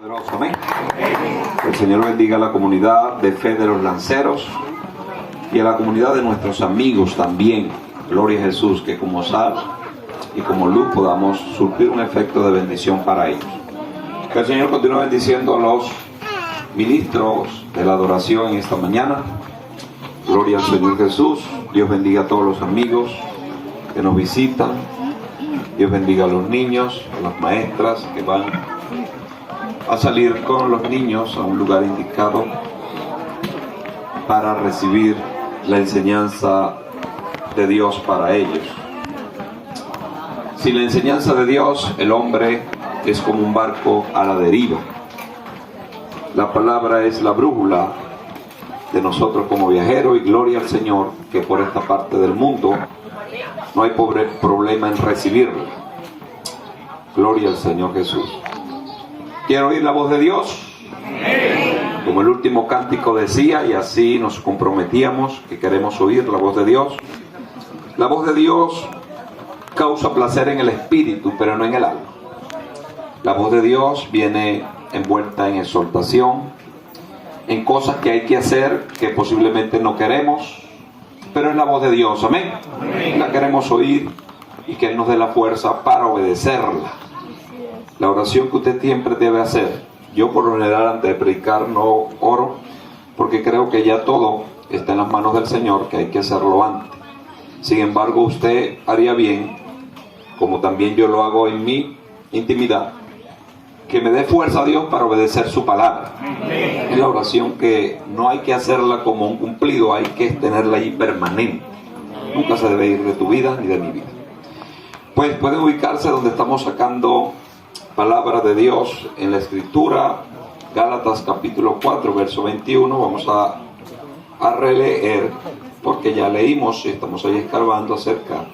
Amén. El Señor bendiga a la comunidad de fe de los lanceros y a la comunidad de nuestros amigos también. Gloria a Jesús, que como sal y como luz podamos surtir un efecto de bendición para ellos. Que el Señor continúe bendiciendo a los ministros de la adoración en esta mañana. Gloria al Señor Jesús. Dios bendiga a todos los amigos que nos visitan. Dios bendiga a los niños, a las maestras que van a salir con los niños a un lugar indicado para recibir la enseñanza de Dios para ellos. Sin la enseñanza de Dios, el hombre es como un barco a la deriva. La palabra es la brújula de nosotros como viajeros, y gloria al Señor que por esta parte del mundo no hay problema en recibirlo. Gloria al Señor Jesús. ¿Quieren oír la voz de Dios? Como el último cántico decía, y así nos comprometíamos que queremos oír la voz de Dios. La voz de Dios causa placer en el espíritu, pero no en el alma. La voz de Dios viene envuelta en exhortación, en cosas que hay que hacer que posiblemente no queremos, pero es la voz de Dios, amén. La queremos oír y que Él nos dé la fuerza para obedecerla. La oración que usted siempre debe hacer. Yo por lo general antes de predicar no oro, porque creo que ya todo está en las manos del Señor, que hay que hacerlo antes. Sin embargo, usted haría bien, como también yo lo hago en mi intimidad, que me dé fuerza a Dios para obedecer su palabra. Es la oración que no hay que hacerla como un cumplido, hay que tenerla ahí permanente. Nunca se debe ir de tu vida ni de mi vida. Pues pueden ubicarse donde estamos sacando palabra de Dios en la escritura. Gálatas capítulo 4 verso 21. Vamos a releer, porque ya leímos y estamos ahí escarbando acerca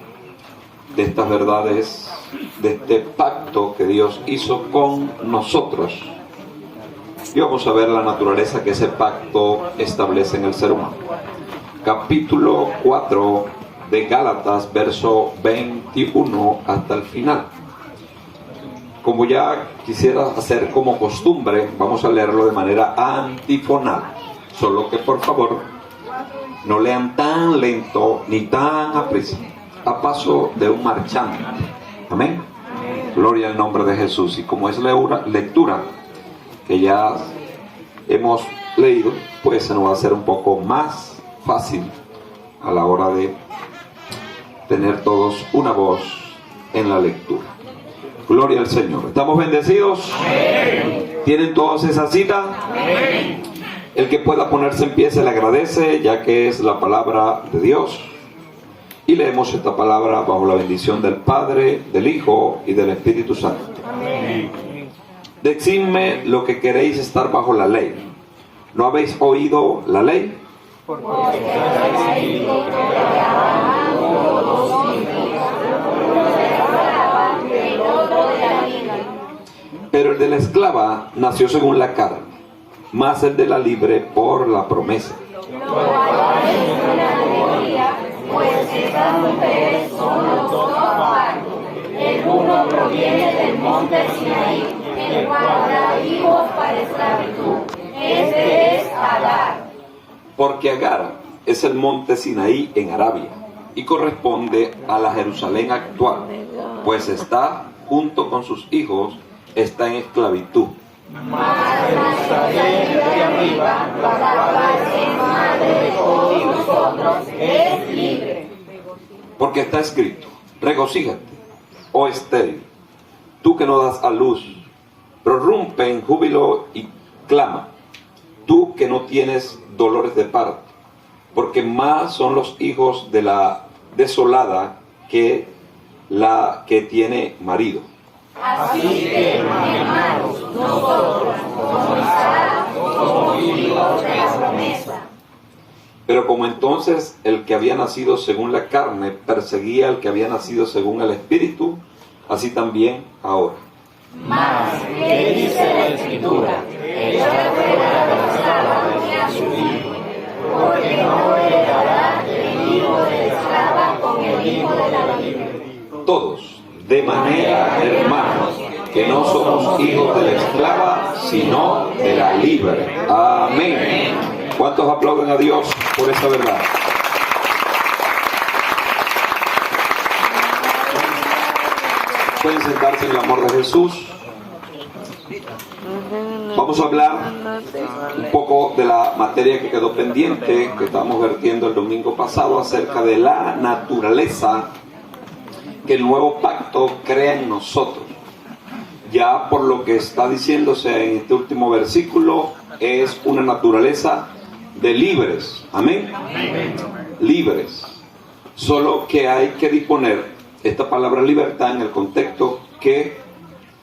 de estas verdades, de este pacto que Dios hizo con nosotros, y vamos a ver la naturaleza que ese pacto establece en el ser humano. Capítulo 4 de Gálatas, verso 21 hasta el final. Como ya quisiera hacer como costumbre, vamos a leerlo de manera antifonal, solo que por favor no lean tan lento ni tan aprisa, a paso de un marchante. Amén. Gloria al nombre de Jesús. Y como es lectura que ya hemos leído, pues se nos va a hacer un poco más fácil a la hora de tener todos una voz en la lectura. Gloria al Señor. ¿Estamos bendecidos? Amén. ¿Tienen todos esa cita? Amén. El que pueda ponerse en pie se le agradece, ya que es la palabra de Dios. Y leemos esta palabra bajo la bendición del Padre, del Hijo y del Espíritu Santo. Amén. Decidme lo que queréis estar bajo la ley. ¿No habéis oído la ley? Pero el de la esclava nació según la carne, más el de la libre por la promesa. Pues estas mujeres son los dos aparte. El uno proviene del monte Sinaí, el cual da hijos para esclavitud. Este es Agar. Porque Agar es el monte Sinaí en Arabia y corresponde a la Jerusalén actual, pues está junto con sus hijos, está en esclavitud. Mas Jerusalén de arriba, la cual es madre de todos nosotros, es libre. Porque está escrito: regocíjate, oh estéril, tú que no das a luz, prorrumpe en júbilo y clama, tú que no tienes dolores de parto, porque más son los hijos de la desolada que la que tiene marido. Así que, hermanos, nosotros, como Isaac, somos hijos de la promesa. Pero como entonces el que había nacido según la carne perseguía al que había nacido según el Espíritu, así también ahora. Mas, ¿qué dice la Escritura? Ella fuera de la esclava a su hijo, porque no heredará el hijo de la esclava con el hijo de la libre. Todos, de manera, hermanos, que no somos hijos de la esclava, sino de la libre. Amén. ¿Cuántos aplauden a Dios por esta verdad? Pueden sentarse en el amor de Jesús. Vamos a hablar un poco de la materia que quedó pendiente, que estábamos vertiendo el domingo pasado, acerca de la naturaleza que el nuevo pacto crea en nosotros. Ya por lo que está diciéndose en este último versículo, es una naturaleza de libres. Amén. Libres. Solo que hay que disponer esta palabra libertad en el contexto que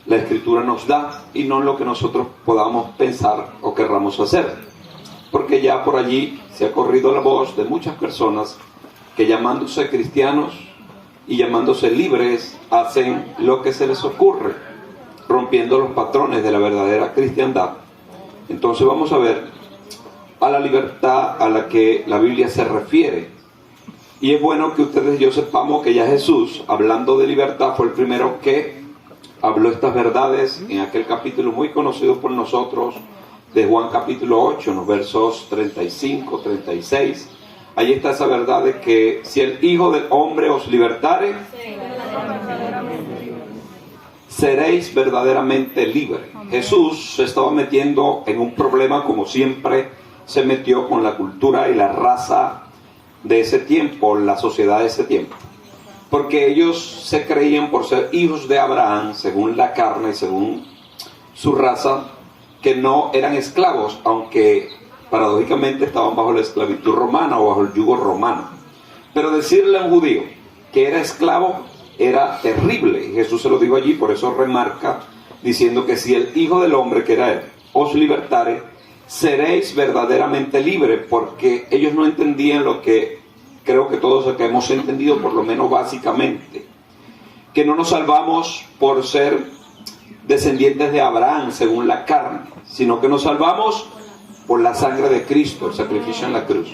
la Escritura nos da y no en lo que nosotros podamos pensar o querramos hacer. Porque ya por allí se ha corrido la voz de muchas personas que, llamándose cristianos y llamándose libres, hacen lo que se les ocurre, rompiendo los patrones de la verdadera cristiandad. Entonces vamos a ver a la libertad a la que la Biblia se refiere. Y es bueno que ustedes y yo sepamos que ya Jesús, hablando de libertad, fue el primero que habló estas verdades en aquel capítulo muy conocido por nosotros de Juan capítulo 8, en los versos 35, 36. Ahí está esa verdad de que si el Hijo del Hombre os libertare, seréis verdaderamente libres. Jesús se estaba metiendo en un problema, como siempre se metió, con la cultura y la raza de ese tiempo, la sociedad de ese tiempo. Porque ellos se creían, por ser hijos de Abraham, según la carne, según su raza, que no eran esclavos, aunque paradójicamente estaban bajo la esclavitud romana o bajo el yugo romano. Pero decirle a un judío que era esclavo era terrible. Y Jesús se lo dijo allí, por eso remarca, diciendo que si el Hijo del Hombre, que era Él, os libertare, seréis verdaderamente libres, porque ellos no entendían lo que creo que todos acá hemos entendido, por lo menos básicamente, que no nos salvamos por ser descendientes de Abraham según la carne, sino que nos salvamos por la sangre de Cristo, el sacrificio en la cruz.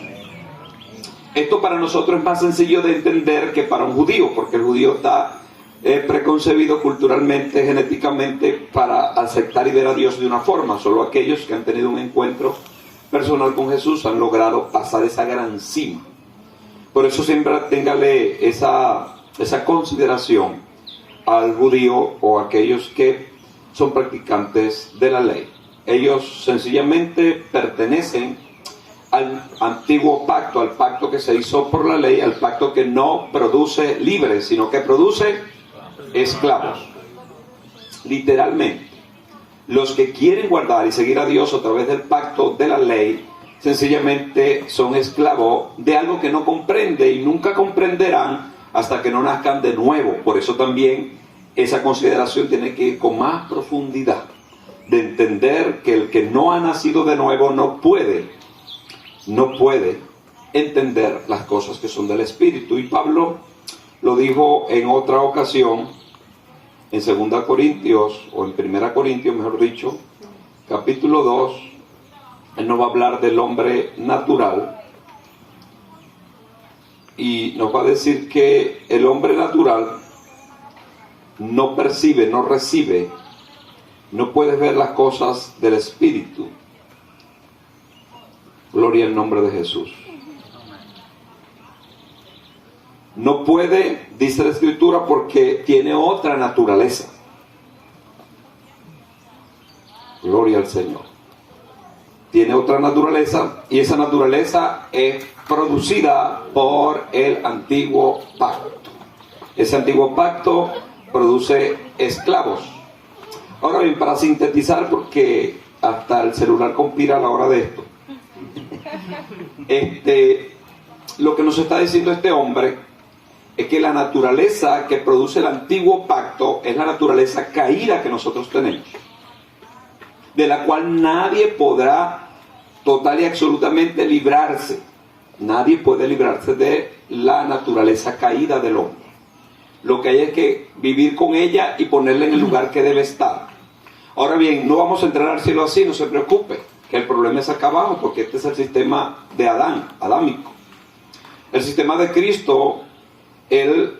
Esto para nosotros es más sencillo de entender que para un judío, porque el judío está preconcebido culturalmente, genéticamente, para aceptar y ver a Dios de una forma. Solo aquellos que han tenido un encuentro personal con Jesús han logrado pasar esa gran cima. Por eso siempre téngale esa consideración al judío o a aquellos que son practicantes de la ley. Ellos sencillamente pertenecen al antiguo pacto, al pacto que se hizo por la ley, al pacto que no produce libres, sino que produce esclavos. Literalmente, los que quieren guardar y seguir a Dios a través del pacto de la ley, sencillamente son esclavos de algo que no comprende y nunca comprenderán hasta que no nazcan de nuevo. Por eso también esa consideración tiene que ir con más profundidad, de entender que el que no ha nacido de nuevo no puede entender las cosas que son del Espíritu. Y Pablo lo dijo en otra ocasión, en 2 Corintios, o en 1 Corintios mejor dicho, capítulo 2, él nos va a hablar del hombre natural, y nos va a decir que el hombre natural no percibe, no recibe, no puede ver las cosas del Espíritu. Gloria al nombre de Jesús. No puede, dice la Escritura, porque tiene otra naturaleza. Gloria al Señor. Tiene otra naturaleza, y esa naturaleza es producida por el antiguo pacto. Ese antiguo pacto produce esclavos. Ahora bien, para sintetizar, porque hasta el celular conspira a la hora de esto, lo que nos está diciendo este hombre es que la naturaleza que produce el antiguo pacto es la naturaleza caída que nosotros tenemos, de la cual nadie podrá total y absolutamente librarse. Nadie puede librarse de la naturaleza caída del hombre. Lo que hay es que vivir con ella y ponerla en el lugar que debe estar. Ahora bien, no vamos a entrar al cielo así, no se preocupe, que el problema es acá abajo, porque este es el sistema de Adán, adámico. El sistema de Cristo, Él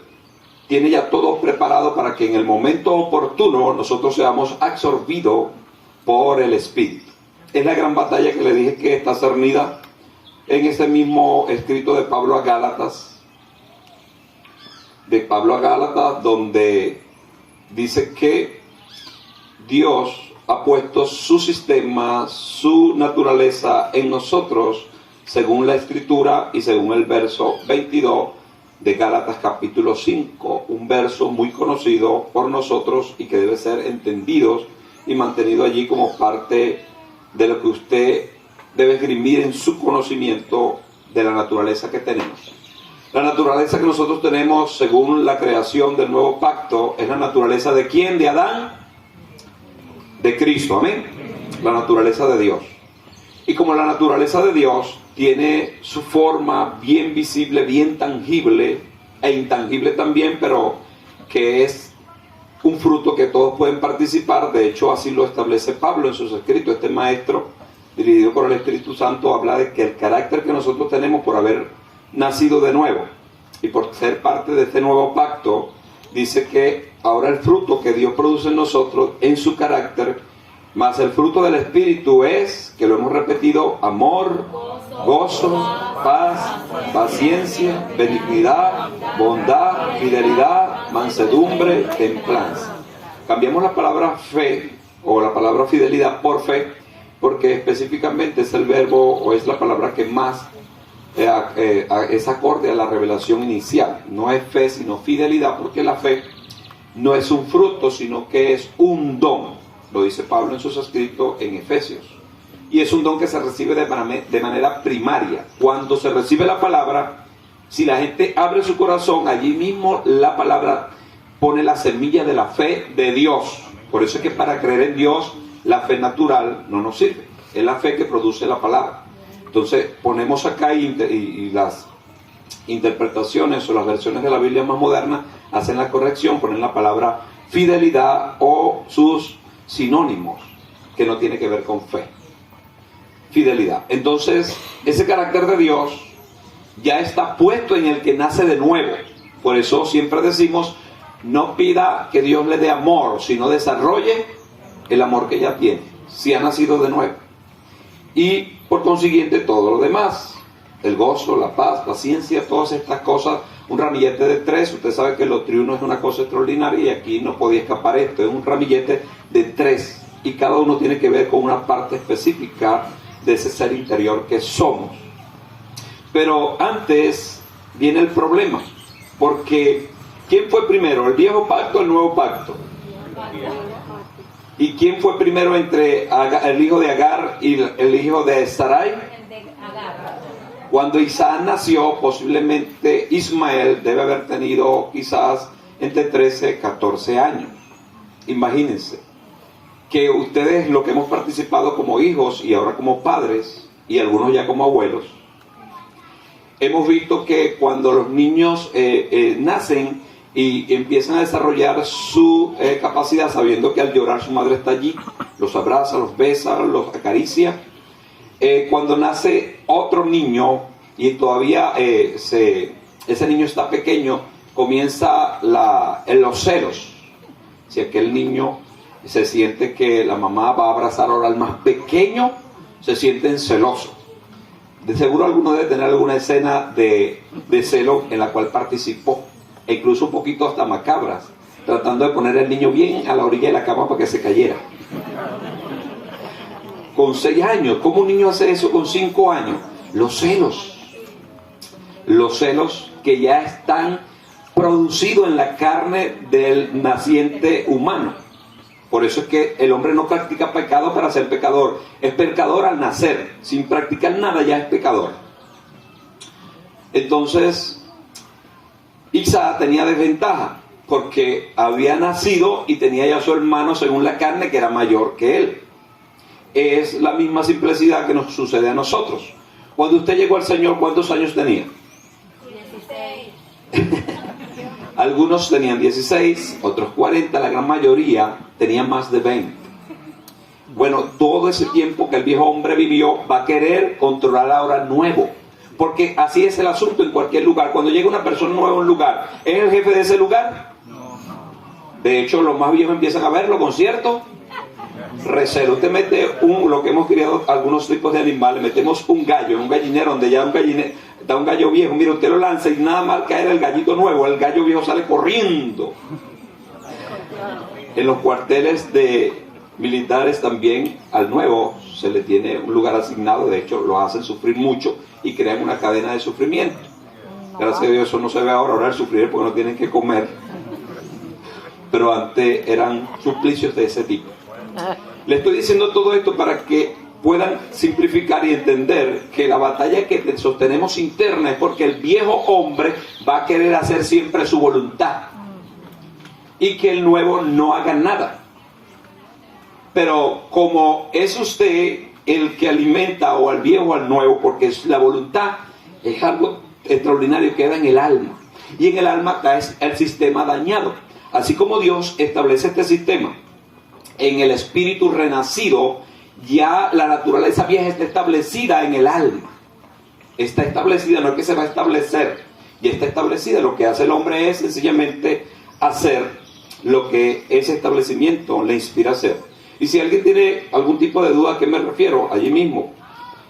tiene ya todo preparado para que en el momento oportuno nosotros seamos absorbidos por el Espíritu. Es la gran batalla que le dije que está cernida en ese mismo escrito de Pablo a Gálatas, donde dice que Dios ha puesto su sistema, su naturaleza en nosotros, según la Escritura y según el verso 22 de Gálatas capítulo 5, un verso muy conocido por nosotros y que debe ser entendido y mantenido allí como parte de lo que usted debe esgrimir en su conocimiento de la naturaleza que tenemos. La naturaleza que nosotros tenemos, según la creación del nuevo pacto, es la naturaleza ¿de quién? ¿De Adán? De Cristo, amén. La naturaleza de Dios. Y como la naturaleza de Dios tiene su forma bien visible, bien tangible e intangible también, pero que es un fruto que todos pueden participar. De hecho, así lo establece Pablo en sus escritos. Este maestro, dirigido por el Espíritu Santo, habla de que el carácter que nosotros tenemos por haber nacido de nuevo y por ser parte de este nuevo pacto, dice que ahora el fruto que Dios produce en nosotros, en su carácter, más el fruto del Espíritu es, que lo hemos repetido, amor, gozo, paz, paciencia, benignidad, bondad, fidelidad, mansedumbre, templanza. Cambiamos la palabra fe o la palabra fidelidad por fe, porque específicamente es el verbo o es la palabra que más es acorde a la revelación inicial. No es fe sino fidelidad, porque la fe no es un fruto sino que es un don. Lo dice Pablo en sus escritos en Efesios. Y es un don que se recibe de manera primaria. Cuando se recibe la palabra, si la gente abre su corazón, allí mismo la palabra pone la semilla de la fe de Dios. Por eso es que para creer en Dios, la fe natural no nos sirve. Es la fe que produce la palabra. Entonces ponemos acá y las interpretaciones o las versiones de la Biblia más modernas hacen la corrección, ponen la palabra fidelidad o sus sinónimos, que no tiene que ver con fe. Fidelidad. Entonces, ese carácter de Dios ya está puesto en el que nace de nuevo. Por eso siempre decimos, no pida que Dios le dé amor, sino desarrolle el amor que ya tiene, si ha nacido de nuevo. Y por consiguiente todo lo demás, el gozo, la paz, paciencia, todas estas cosas, un ramillete de 3, usted sabe que lo triuno es una cosa extraordinaria y aquí no podía escapar esto, es un ramillete de 3 y cada uno tiene que ver con una parte específica de ese ser interior que somos. Pero antes viene el problema, porque ¿quién fue primero, el viejo pacto o el nuevo pacto? ¿Y quién fue primero entre el hijo de Agar y el hijo de Sarai? Cuando Isaac nació, posiblemente Ismael debe haber tenido quizás entre 13 y 14 años. Imagínense que ustedes, lo que hemos participado como hijos y ahora como padres y algunos ya como abuelos, hemos visto que cuando los niños nacen y empiezan a desarrollar su capacidad, sabiendo que al llorar su madre está allí, los abraza, los besa, los acaricia. Cuando nace otro niño y todavía ese niño está pequeño, comienza los celos. Si aquel niño se siente que la mamá va a abrazar ahora al más pequeño, se sienten celosos. De seguro alguno debe tener alguna escena de celo en la cual participó, e incluso un poquito hasta macabras, tratando de poner al niño bien a la orilla de la cama para que se cayera. Con 6 años, ¿cómo un niño hace eso con 5 años? Los celos que ya están producidos en la carne del naciente humano. Por eso es que el hombre no practica pecado para ser pecador, es pecador al nacer, sin practicar nada ya es pecador. Entonces Isaac tenía desventaja porque había nacido y tenía ya a su hermano según la carne que era mayor que él. Es la misma simplicidad que nos sucede a nosotros. Cuando usted llegó al Señor, ¿cuántos años tenía? 16. Algunos tenían 16, otros 40, la gran mayoría tenían más de 20. Bueno, todo ese tiempo que el viejo hombre vivió va a querer controlar ahora nuevo. Porque así es el asunto en cualquier lugar. Cuando llega una persona nueva a un lugar, ¿es el jefe de ese lugar? De hecho, los más viejos empiezan a verlo con cierto recelo. Usted mete lo que hemos criado algunos tipos de animales, metemos un gallo en un gallinero donde ya está un gallo viejo. Mira, usted lo lanza y nada mal caer el gallito nuevo, el gallo viejo sale corriendo. En los cuarteles de militares también al nuevo se le tiene un lugar asignado. De hecho, lo hacen sufrir mucho y crean una cadena de sufrimiento. Gracias a Dios eso no se ve ahora el sufrir porque no tienen que comer. Pero antes eran suplicios de ese tipo. Le estoy diciendo todo esto para que puedan simplificar y entender que la batalla que sostenemos interna es porque el viejo hombre va a querer hacer siempre su voluntad y que el nuevo no haga nada. Pero como es usted el que alimenta o al viejo o al nuevo, porque la voluntad es algo extraordinario, queda en el alma, y en el alma está el sistema dañado. Así como Dios establece este sistema en el espíritu renacido, ya la naturaleza vieja está establecida en el alma. Está establecida, no es que se va a establecer, ya está establecida. Lo que hace el hombre es sencillamente hacer lo que ese establecimiento le inspira a hacer. Y si alguien tiene algún tipo de duda a qué me refiero, allí mismo,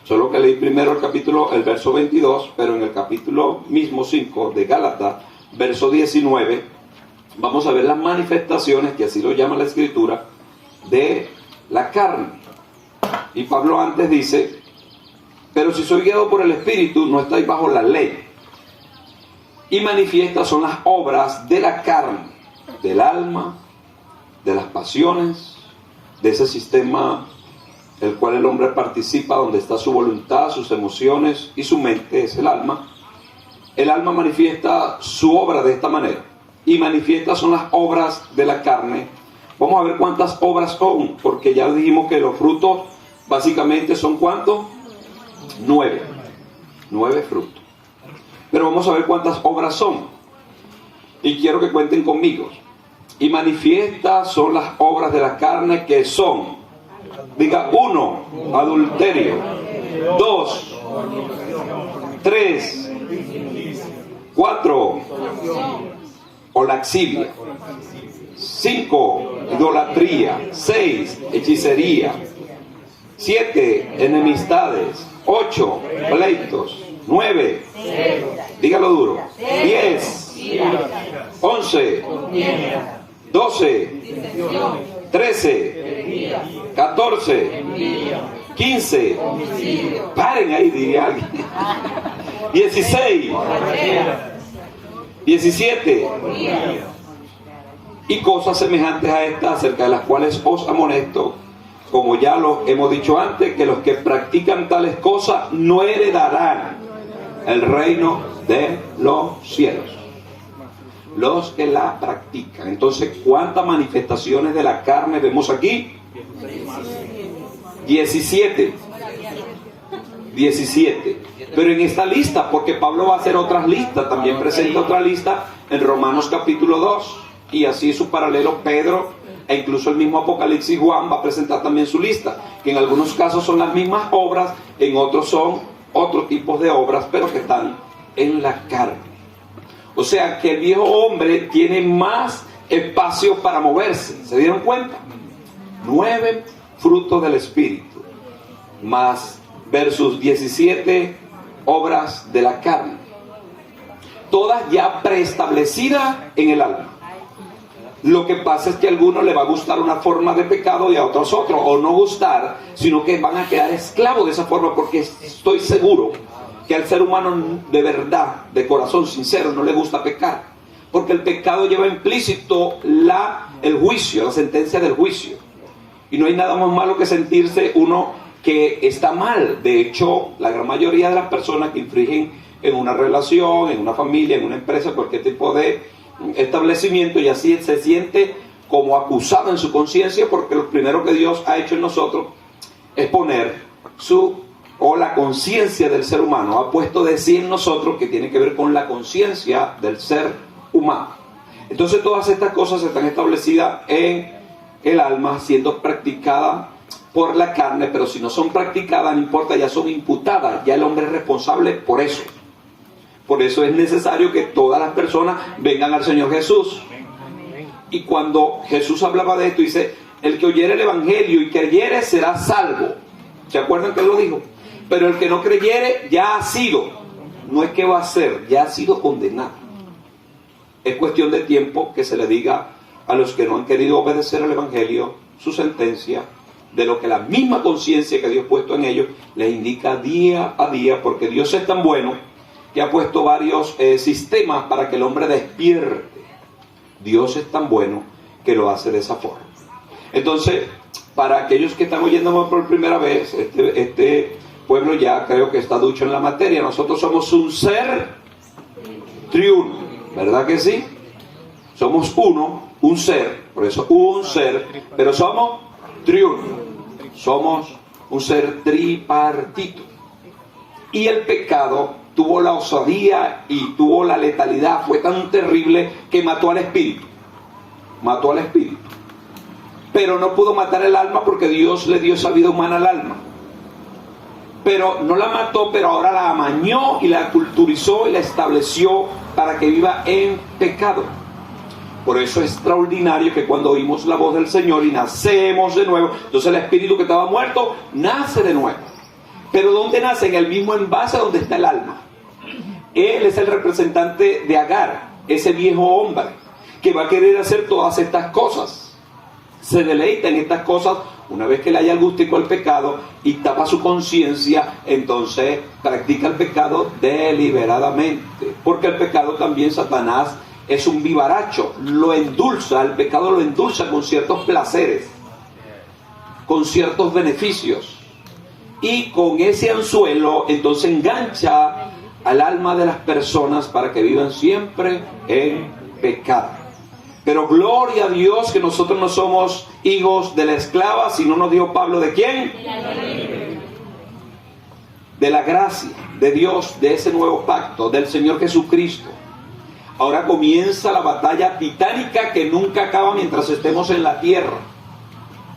solo que leí primero el verso 22, pero en el capítulo mismo 5 de Gálatas, verso 19, vamos a ver las manifestaciones, que así lo llama la Escritura, de la carne. Y Pablo antes dice: pero si soy guiado por el Espíritu, no estáis bajo la ley. Y manifiestas son las obras de la carne, del alma, de las pasiones, de ese sistema el cual el hombre participa, donde está su voluntad, sus emociones y su mente, es el alma. El alma manifiesta su obra de esta manera. Y manifiestas son las obras de la carne. Vamos a ver cuántas obras son, porque ya dijimos que los frutos básicamente son ¿cuántos? 9 frutos. Pero vamos a ver cuántas obras son. Y quiero que cuenten conmigo. Y manifiestas son las obras de la carne, que son, diga, 1, adulterio, 2, 3, 4, o laxivia, 5, idolatría, 6, hechicería, 7, enemistades, 8, pleitos, 9, dígalo duro, 10, 11, 12, 13, 14, 15, paren ahí, diría alguien, 16, 17, y cosas semejantes a estas, acerca de las cuales os amonesto, como ya lo hemos dicho antes, que los que practican tales cosas no heredarán el reino de los cielos. Los que la practican. Entonces, ¿cuántas manifestaciones de la carne vemos aquí? 17. Pero en esta lista, porque Pablo va a hacer otras listas, también presenta otra lista en Romanos capítulo 2, y así es su paralelo Pedro, e incluso el mismo Apocalipsis Juan va a presentar también su lista, que en algunos casos son las mismas obras, en otros son otros tipos de obras, pero que están en la carne. O sea que el viejo hombre tiene más espacio para moverse. ¿Se dieron cuenta? 9 frutos del Espíritu, más versus 17 obras de la carne. Todas ya preestablecidas en el alma. Lo que pasa es que a algunos le va a gustar una forma de pecado y a otros otro, o no gustar, sino que van a quedar esclavos de esa forma, porque estoy seguro que al ser humano de verdad, de corazón sincero, no le gusta pecar, porque el pecado lleva implícito el juicio, la sentencia del juicio, y no hay nada más malo que sentirse uno que está mal. De hecho, la gran mayoría de las personas que infringen en una relación, en una familia, en una empresa, cualquier tipo de establecimiento, y así se siente como acusado en su conciencia, porque lo primero que Dios ha hecho en nosotros es poner la conciencia del ser humano, ha puesto de sí en nosotros, que tiene que ver con la conciencia del ser humano. Entonces todas estas cosas están establecidas en el alma, siendo practicadas por la carne, pero si no son practicadas, no importa, ya son imputadas, ya el hombre es responsable por eso. Por eso es necesario que todas las personas vengan al Señor Jesús. Y cuando Jesús hablaba de esto, dice, el que oyere el Evangelio y creyere será salvo. ¿Se acuerdan que él lo dijo? Pero el que no creyere ya ha sido, no es que va a ser, ya ha sido condenado. Es cuestión de tiempo que se le diga a los que no han querido obedecer al Evangelio su sentencia, de lo que la misma conciencia que Dios ha puesto en ellos les indica día a día, porque Dios es tan bueno que ha puesto varios sistemas para que el hombre despierte. Dios es tan bueno que lo hace de esa forma. Entonces, para aquellos que están oyéndome por primera vez, este pueblo ya creo que está ducho en la materia. Nosotros somos un ser triuno, ¿verdad que sí? Somos uno, un ser, por eso un ser, pero somos triuno. Somos un ser tripartito. Y el pecado tuvo la osadía y tuvo la letalidad, fue tan terrible que mató al espíritu. Mató al espíritu. Pero no pudo matar el alma porque Dios le dio esa vida humana al alma. Pero no la mató, pero ahora la amañó y la culturizó y la estableció para que viva en pecado. Por eso es extraordinario que cuando oímos la voz del Señor y nacemos de nuevo, entonces el espíritu que estaba muerto nace de nuevo. Pero ¿dónde nace? En el mismo envase donde está el alma. Él es el representante de Agar, ese viejo hombre que va a querer hacer todas estas cosas. Se deleita en estas cosas una vez que le haya el gustico al pecado y tapa su conciencia, entonces practica el pecado deliberadamente. Porque el pecado también, Satanás es un vivaracho, lo endulza, el pecado lo endulza con ciertos placeres, con ciertos beneficios. Y con ese anzuelo entonces engancha al alma de las personas para que vivan siempre en pecado. Pero gloria a Dios que nosotros no somos hijos de la esclava, sino nos dijo Pablo, ¿de quién? De la gracia de Dios, de ese nuevo pacto, del Señor Jesucristo. Ahora comienza la batalla titánica que nunca acaba mientras estemos en la tierra.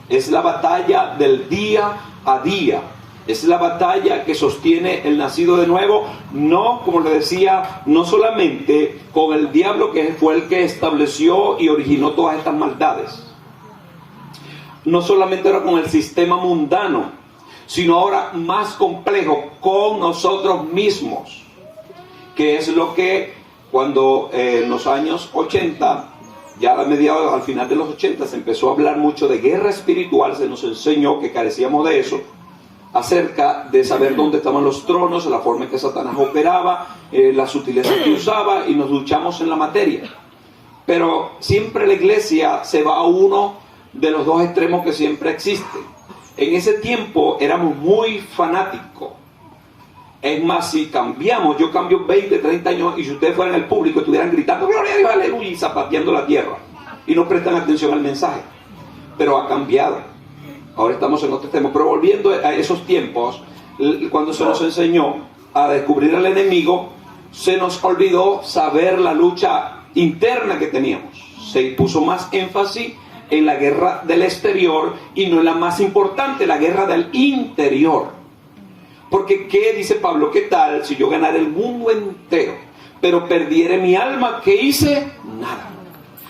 Es la batalla del día a día. Es la batalla que sostiene el nacido de nuevo, no, como le decía, no solamente con el diablo que fue el que estableció y originó todas estas maldades. No solamente era con el sistema mundano, sino ahora más complejo, con nosotros mismos. Que es lo que cuando en los años 80, ya a mediados, al final de los 80, se empezó a hablar mucho de guerra espiritual, se nos enseñó que carecíamos de eso, acerca de saber dónde estaban los tronos, la forma en que Satanás operaba, las sutilezas que usaba, y nos duchamos en la materia. Pero siempre la iglesia se va a uno de los dos extremos que siempre existen. En ese tiempo éramos muy fanáticos. Es más, si cambiamos, yo cambio 20, 30 años, y si ustedes fueran al público estuvieran gritando gloria a Dios, aleluya, y zapateando la tierra, y no prestan atención al mensaje. Pero ha cambiado. Ahora estamos en otro tema. Pero volviendo a esos tiempos, cuando se nos enseñó a descubrir al enemigo, se nos olvidó saber la lucha interna que teníamos. Se puso más énfasis en la guerra del exterior y no en la más importante, la guerra del interior. Porque ¿qué dice Pablo? ¿Qué tal si yo ganara el mundo entero, pero perdiere mi alma? ¿Qué hice? Nada.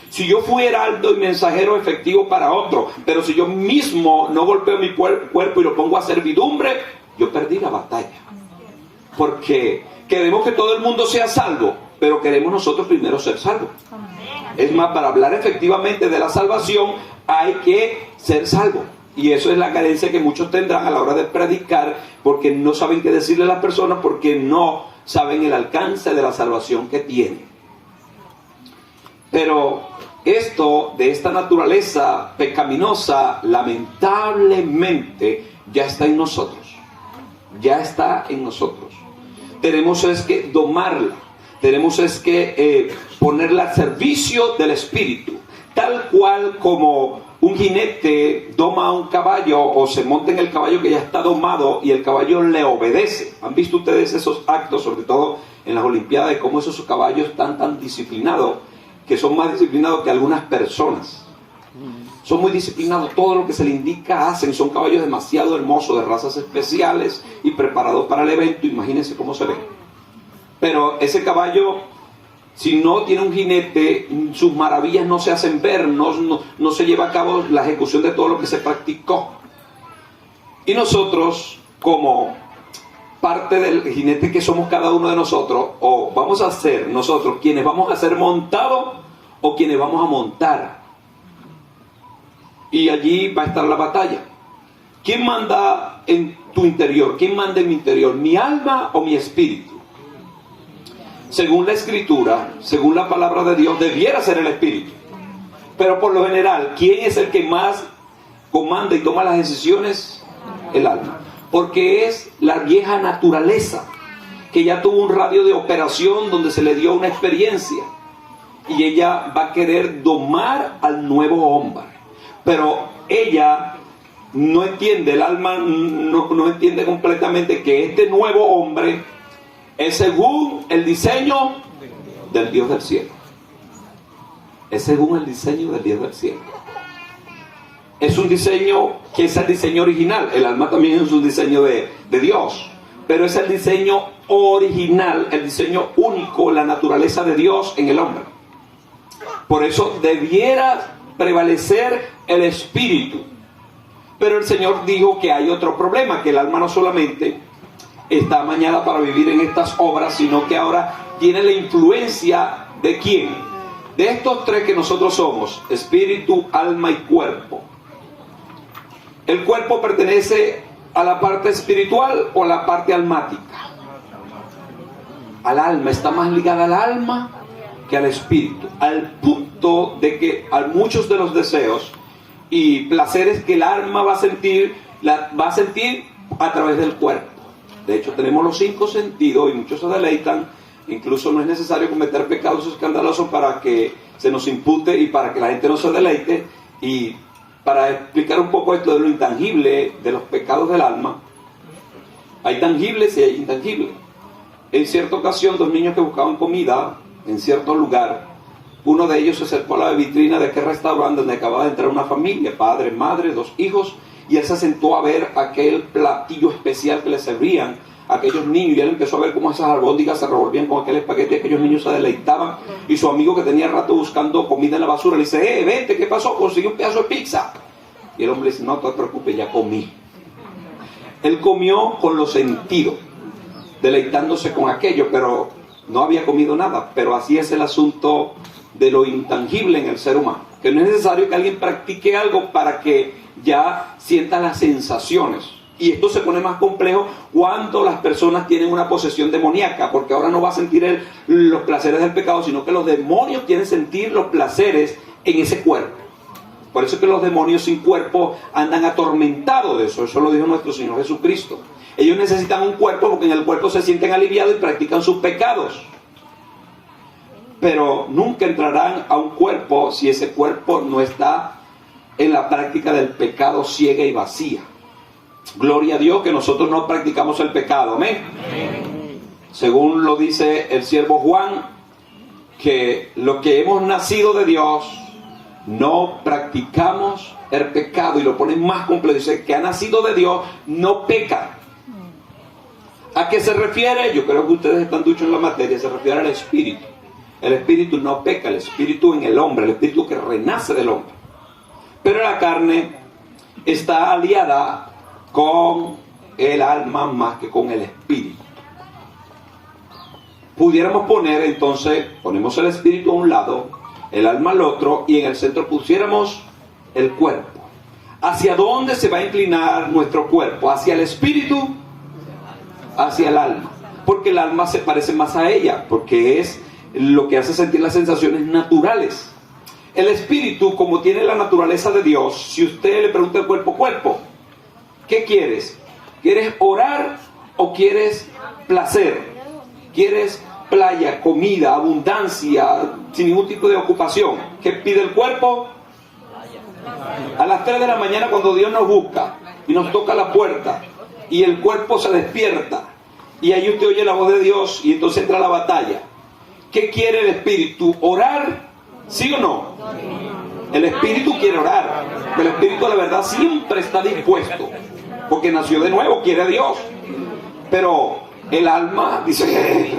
Si yo fui heraldo y mensajero efectivo para otro, pero si yo mismo no golpeo mi cuerpo y lo pongo a servidumbre, yo perdí la batalla. Porque queremos que todo el mundo sea salvo, pero queremos nosotros primero ser salvos. Es más, para hablar efectivamente de la salvación hay que ser salvo. Y eso es la carencia que muchos tendrán a la hora de predicar, porque no saben qué decirle a las personas, porque no saben el alcance de la salvación que tienen. Pero esto, de esta naturaleza pecaminosa, lamentablemente ya está en nosotros. Ya está en nosotros. Tenemos es que domarla. Tenemos es que ponerla al servicio del Espíritu. Tal cual como un jinete doma a un caballo o se monta en el caballo que ya está domado y el caballo le obedece. ¿Han visto ustedes esos actos, sobre todo en las Olimpiadas, de cómo esos caballos están tan disciplinados, que son más disciplinados que algunas personas? son muy disciplinados, todo lo que se les indica hacen, son caballos demasiado hermosos, de razas especiales y preparados para el evento. Imagínense cómo se ven. Pero ese caballo, si no tiene un jinete, sus maravillas no se hacen ver, no se lleva a cabo la ejecución de todo lo que se practicó. Y nosotros, como parte del jinete que somos cada uno de nosotros, o vamos a ser nosotros quienes vamos a ser montados o quienes vamos a montar. Y allí va a estar la batalla. ¿Quién manda en tu interior? ¿Quién manda en mi interior? ¿Mi alma o mi espíritu? Según la Escritura, según la palabra de Dios, debiera ser el espíritu. Pero por lo general, ¿quién es el que más comanda y toma las decisiones? El alma. Porque es la vieja naturaleza que ya tuvo un radio de operación donde se le dio una experiencia y ella va a querer domar al nuevo hombre. Pero ella no entiende, el alma no entiende completamente que este nuevo hombre es según el diseño del Dios del cielo. Es según el diseño del Dios del cielo. Es un diseño que es el diseño original. El alma también es un diseño de Dios. Pero es el diseño original, el diseño único, la naturaleza de Dios en el hombre. Por eso debiera prevalecer el espíritu. Pero el Señor dijo que hay otro problema, que el alma no solamente está amañada para vivir en estas obras, sino que ahora tiene la influencia ¿de quién? De estos tres que nosotros somos, espíritu, alma y cuerpo. ¿El cuerpo pertenece a la parte espiritual o a la parte almática? Al alma, está más ligada al alma que al espíritu, al punto de que a muchos de los deseos y placeres que el alma va a sentir a través del cuerpo. De hecho, tenemos los 5 sentidos y muchos se deleitan. Incluso no es necesario cometer pecados escandalosos para que se nos impute y para que la gente no se deleite. Y para explicar un poco esto de lo intangible de los pecados del alma, hay tangibles y hay intangibles. En cierta ocasión, 2 niños que buscaban comida en cierto lugar, uno de ellos se acercó a la vitrina de aquel restaurante donde acababa de entrar una familia, padre, madre, 2 hijos, y él se sentó a ver aquel platillo especial que le servían a aquellos niños, y él empezó a ver cómo esas albóndigas se revolvían con aquel espagueti, y aquellos niños se deleitaban, y su amigo que tenía rato buscando comida en la basura le dice: vente, ¿qué pasó? Conseguí un pedazo de pizza. Y el hombre dice: no te preocupes, ya comí. Él comió con los sentidos, deleitándose con aquello, pero no había comido nada. Pero así es el asunto de lo intangible en el ser humano, que no es necesario que alguien practique algo para que ya sienta las sensaciones. Y esto se pone más complejo cuando las personas tienen una posesión demoníaca, porque ahora no va a sentir los placeres del pecado, sino que los demonios quieren sentir los placeres en ese cuerpo. Por eso es que los demonios sin cuerpo andan atormentados de eso. Eso lo dijo nuestro Señor Jesucristo. Ellos necesitan un cuerpo porque en el cuerpo se sienten aliviados y practican sus pecados. Pero nunca entrarán a un cuerpo si ese cuerpo no está en la práctica del pecado ciega y vacía. Gloria a Dios que nosotros no practicamos el pecado. Amén. Según lo dice el siervo Juan, que lo que hemos nacido de Dios no practicamos el pecado, y lo pone más completo. Dice que ha nacido de Dios no peca. ¿A qué se refiere? Yo creo que ustedes están duchos en la materia. Se refiere al espíritu. El espíritu no peca, el espíritu en el hombre, el espíritu que renace del hombre. Pero la carne está aliada con el alma más que con el espíritu. Pudiéramos poner entonces, ponemos el espíritu a un lado, el alma al otro, y en el centro pusiéramos el cuerpo. ¿Hacia dónde se va a inclinar nuestro cuerpo? ¿Hacia el espíritu? ¿Hacia el alma? Porque el alma se parece más a ella, porque es lo que hace sentir las sensaciones naturales. El espíritu, como tiene la naturaleza de Dios, si usted le pregunta al cuerpo, ¿qué quieres? ¿Quieres orar o quieres placer? ¿Quieres playa, comida, abundancia, sin ningún tipo de ocupación? ¿Qué pide el cuerpo? A las 3 de la mañana, cuando Dios nos busca y nos toca la puerta y el cuerpo se despierta y ahí usted oye la voz de Dios y entonces entra la batalla. ¿Qué quiere el espíritu? ¿Orar? ¿Sí o no? El espíritu quiere orar. El espíritu, la verdad, siempre está dispuesto, porque nació de nuevo, quiere a Dios. Pero el alma dice,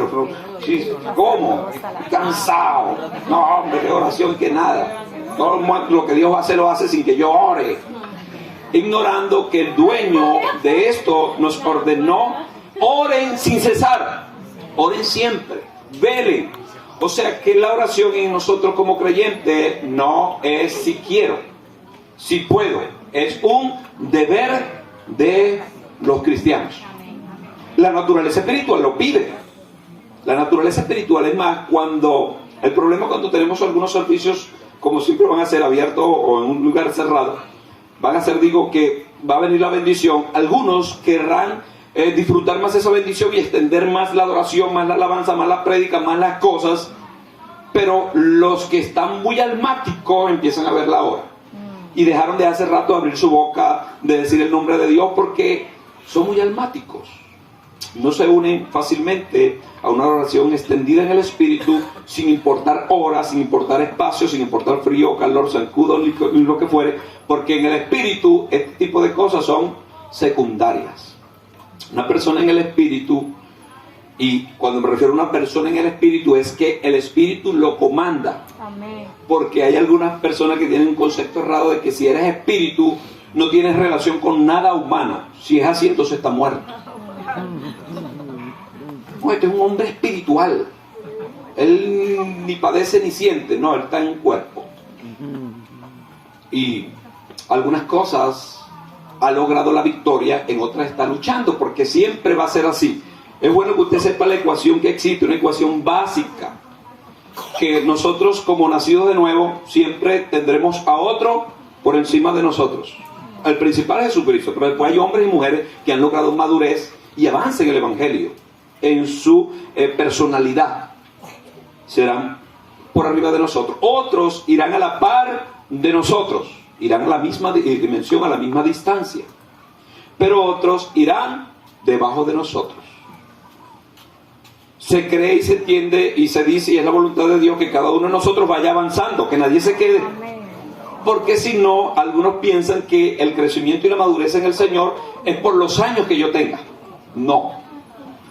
¿cómo? Cansado. No, hombre, qué oración, que nada. Todo lo que Dios hace, lo hace sin que yo ore. Ignorando que el dueño de esto nos ordenó: oren sin cesar, oren siempre, velen. O sea que la oración en nosotros como creyentes no es si quiero, si puedo, es un deber de los cristianos. La naturaleza espiritual lo pide. La naturaleza espiritual es más, cuando el problema cuando tenemos algunos servicios, como siempre van a ser abiertos o en un lugar cerrado, van a ser, digo, que va a venir la bendición. Algunos querrán disfrutar más esa bendición y extender más la adoración, más la alabanza, más la prédica, más las cosas. Pero los que están muy almáticos empiezan a ver la hora. Y dejaron de hace rato abrir su boca, de decir el nombre de Dios, porque son muy almáticos. No se unen fácilmente a una oración extendida en el Espíritu, sin importar horas, sin importar espacio, sin importar frío, calor, zancudo, ni lo que fuere, porque en el Espíritu este tipo de cosas son secundarias. Una persona en el Espíritu, y cuando me refiero a una persona en el Espíritu, es que el Espíritu lo comanda. Amén. Porque hay algunas personas que tienen un concepto errado de que si eres espíritu, no tienes relación con nada humana. Si es así, entonces está muerto. No, este es un hombre espiritual. Él ni padece ni siente, no, él está en cuerpo. Y algunas cosas ha logrado la victoria, en otras está luchando, porque siempre va a ser así. Es bueno que usted sepa la ecuación que existe, una ecuación básica, que nosotros como nacidos de nuevo siempre tendremos a otro por encima de nosotros. El principal es Jesucristo, pero después hay hombres y mujeres que han logrado madurez y avance en el Evangelio, en su personalidad. Serán por arriba de nosotros. Otros irán a la par de nosotros, irán a la misma dimensión, a la misma distancia. Pero otros irán debajo de nosotros. Se cree y se entiende y se dice, y es la voluntad de Dios, que cada uno de nosotros vaya avanzando, que nadie se quede. Porque si no, algunos piensan que el crecimiento y la madurez en el Señor es por los años que yo tenga. No.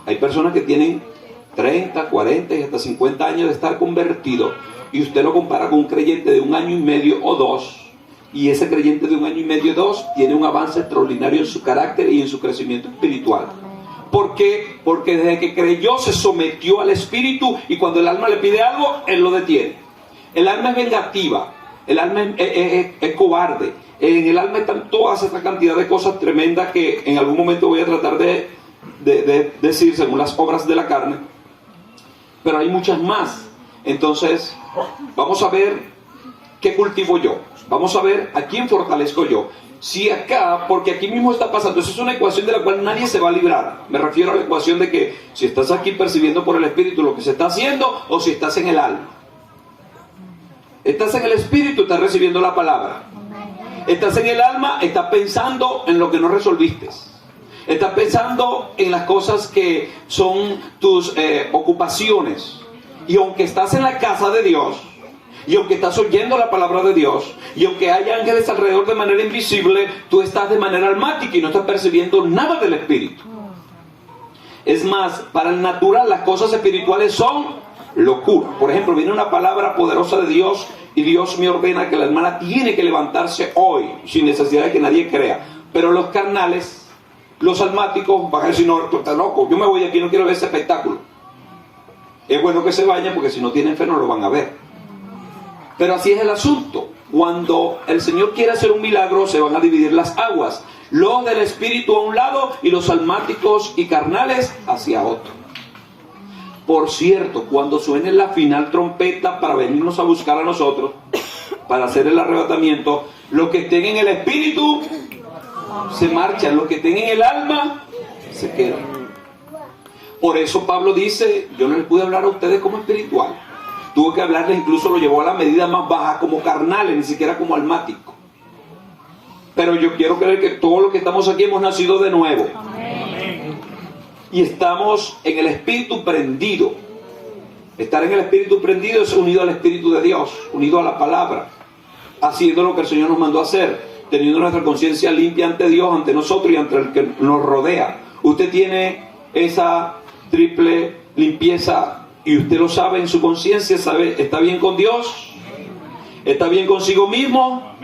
Hay personas que tienen 30, 40 y hasta 50 años de estar convertido, y usted lo compara con un creyente de 1 año y medio o 2, y ese creyente de 1 año y medio o 2 tiene un avance extraordinario en su carácter y en su crecimiento espiritual. ¿Por qué? Porque desde que creyó se sometió al Espíritu, y cuando el alma le pide algo, Él lo detiene. El alma es vengativa, el alma es cobarde, en el alma están todas esta cantidad de cosas tremendas que en algún momento voy a tratar de decir según las obras de la carne, pero hay muchas más. Entonces vamos a ver qué cultivo yo, vamos a ver a quién fortalezco yo. Si acá, porque aquí mismo está pasando, esa es una ecuación de la cual nadie se va a librar. Me refiero a la ecuación de que si estás aquí percibiendo por el Espíritu lo que se está haciendo, o si estás en el alma. Estás en el Espíritu, estás recibiendo la palabra. Estás en el alma, estás pensando en lo que no resolviste. Estás pensando en las cosas que son tus ocupaciones. Y aunque estás en la casa de Dios, y aunque estás oyendo la palabra de Dios, y aunque hay ángeles alrededor de manera invisible, tú estás de manera almática y no estás percibiendo nada del Espíritu. Es más, para el natural las cosas espirituales son locura. Por ejemplo, viene una palabra poderosa de Dios y Dios me ordena que la hermana tiene que levantarse hoy, sin necesidad de que nadie crea. Pero los carnales, los almáticos, van a decir, no, tú estás loco, yo me voy de aquí, no quiero ver ese espectáculo. Es bueno que se vayan, porque si no tienen fe no lo van a ver. Pero así es el asunto. Cuando el Señor quiere hacer un milagro, se van a dividir las aguas. Los del Espíritu a un lado y los almáticos y carnales hacia otro. Por cierto, cuando suene la final trompeta para venirnos a buscar a nosotros, para hacer el arrebatamiento, los que estén en el Espíritu se marchan, los que estén en el alma se quedan. Por eso Pablo dice, yo no les pude hablar a ustedes como espiritual. Tuvo que hablarles, incluso lo llevó a la medida más baja, como carnales, ni siquiera como almáticos. Pero yo quiero creer que todos los que estamos aquí hemos nacido de nuevo. Amén. Y estamos en el Espíritu prendido. Estar en el Espíritu prendido es unido al Espíritu de Dios, unido a la palabra. haciendo lo que el Señor nos mandó a hacer, teniendo nuestra conciencia limpia ante Dios, ante nosotros y ante el que nos rodea. Usted tiene esa triple limpieza y usted lo sabe en su conciencia, sabe, está bien con Dios, está bien consigo mismo,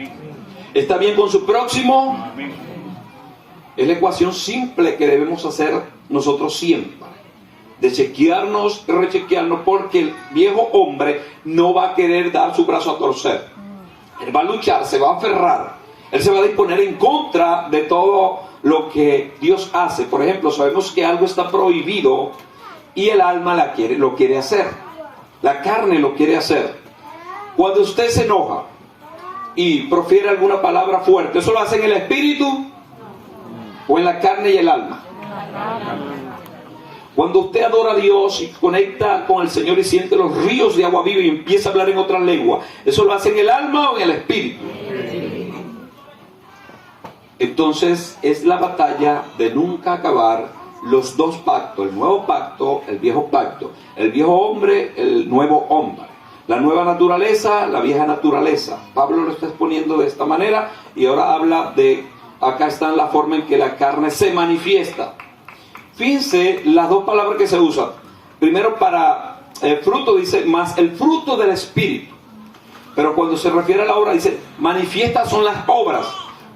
está bien con su próximo. Es la ecuación simple que debemos hacer nosotros siempre, de chequearnos y rechequearnos, porque el viejo hombre no va a querer dar su brazo a torcer. Él va a luchar, se va a aferrar, él se va a disponer en contra de todo lo que Dios hace. Por ejemplo, sabemos que algo está prohibido y el alma lo quiere hacer, la carne lo quiere hacer. Cuando usted se enoja y profiere alguna palabra fuerte, ¿eso lo hace en el espíritu o en la carne y el alma? Cuando usted adora a Dios y conecta con el Señor y siente los ríos de agua viva y empieza a hablar en otra lengua, ¿eso lo hace en el alma o en el espíritu? Entonces es la batalla de nunca acabar los dos pactos, el nuevo pacto, el viejo pacto, el viejo hombre, el nuevo hombre, la nueva naturaleza, la vieja naturaleza. Pablo lo está exponiendo de esta manera y ahora habla de, acá está la forma en que la carne se manifiesta. Fíjense las dos palabras que se usan. Primero para el fruto dice, más el fruto del Espíritu. Pero cuando se refiere a la obra dice, manifiestas son las obras.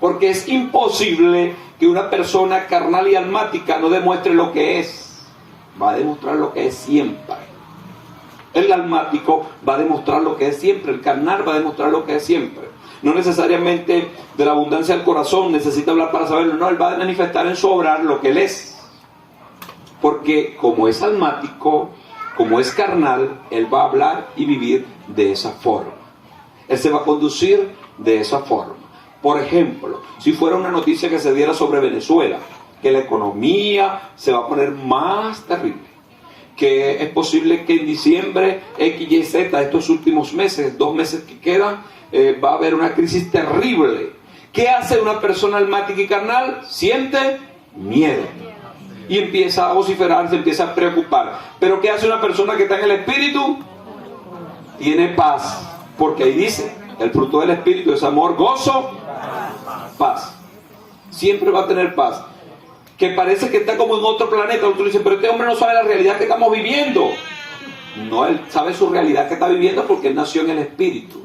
Porque es imposible que una persona carnal y almática no demuestre lo que es. Va a demostrar lo que es siempre. El almático va a demostrar lo que es siempre. El carnal va a demostrar lo que es siempre. No necesariamente de la abundancia del corazón necesita hablar para saberlo. No, él va a manifestar en su obrar lo que él es. Porque como es almático, como es carnal, él va a hablar y vivir de esa forma. Él se va a conducir de esa forma. Por ejemplo, si fuera una noticia que se diera sobre Venezuela, que la economía se va a poner más terrible, que es posible que en diciembre, X, Y, Z, estos últimos meses, 2 meses que quedan, va a haber una crisis terrible. ¿Qué hace una persona almática y carnal? Siente miedo. Y empieza a vociferar, se empieza a preocupar. Pero ¿qué hace una persona que está en el Espíritu? Tiene paz. Porque ahí dice, el fruto del Espíritu es amor, gozo, paz. Siempre va a tener paz. Que parece que está como en otro planeta. Otro dice, pero este hombre no sabe la realidad que estamos viviendo. No, él sabe su realidad que está viviendo porque él nació en el Espíritu.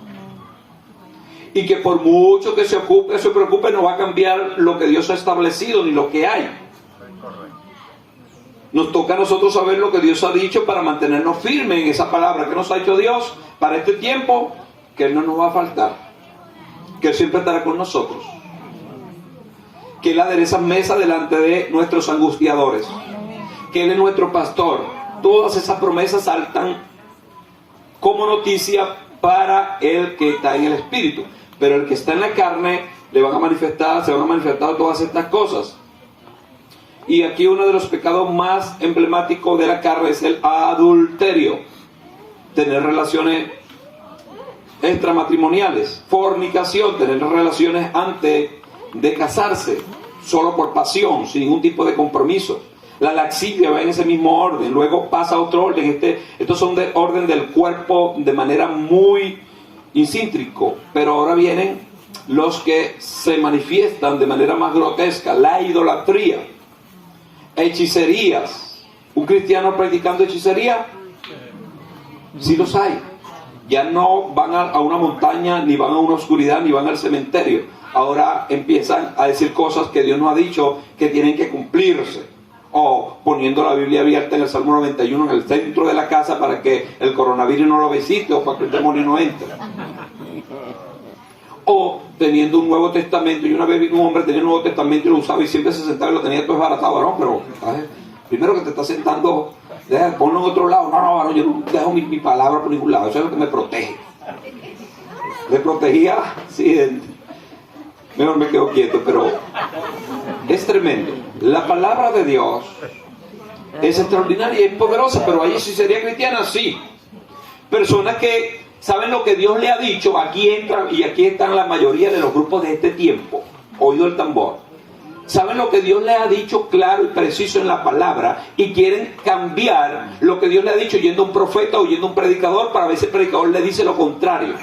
Y que por mucho que se ocupe, se preocupe, no va a cambiar lo que Dios ha establecido ni lo que hay. Nos toca a nosotros saber lo que Dios ha dicho para mantenernos firmes en esa palabra que nos ha hecho Dios para este tiempo, que Él no nos va a faltar, que Él siempre estará con nosotros, que Él adereza mesa delante de nuestros angustiadores, que Él es nuestro pastor. Todas esas promesas saltan como noticia para el que está en el Espíritu, pero el que está en la carne se van a manifestar todas estas cosas. Y aquí uno de los pecados más emblemáticos de la carne es el adulterio. Tener relaciones extramatrimoniales. Fornicación, tener relaciones antes de casarse, solo por pasión, sin ningún tipo de compromiso. La laxivia va en ese mismo orden. Luego pasa a otro orden. Estos son de orden del cuerpo de manera muy incíntrico. Pero ahora vienen los que se manifiestan de manera más grotesca. La idolatría. Hechicerías. ¿Un cristiano practicando hechicería? Sí los hay. Ya no van a una montaña, ni van a una oscuridad, ni van al cementerio. Ahora empiezan a decir cosas que Dios no ha dicho que tienen que cumplirse. O poniendo la Biblia abierta en el Salmo 91 en el centro de la casa para que el coronavirus no lo visite o para que el demonio no entre. O teniendo un Nuevo Testamento, y una vez un hombre tenía un Nuevo Testamento y lo usaba y siempre se sentaba y lo tenía todo desbaratado. No, pero primero que te está sentando, ponlo en otro lado. No, yo no dejo mi palabra por ningún lado. Eso es lo que me protege. Me protegía, sí, mejor me quedo quieto, pero es tremendo. La palabra de Dios es extraordinaria y es poderosa, pero ahí sí sería cristiana, sí. Personas que saben lo que Dios le ha dicho, aquí entran, y aquí están la mayoría de los grupos de este tiempo, oído el tambor. Saben lo que Dios le ha dicho claro y preciso en la palabra y quieren cambiar lo que Dios le ha dicho yendo a un profeta o yendo a un predicador para ver si el predicador le dice lo contrario.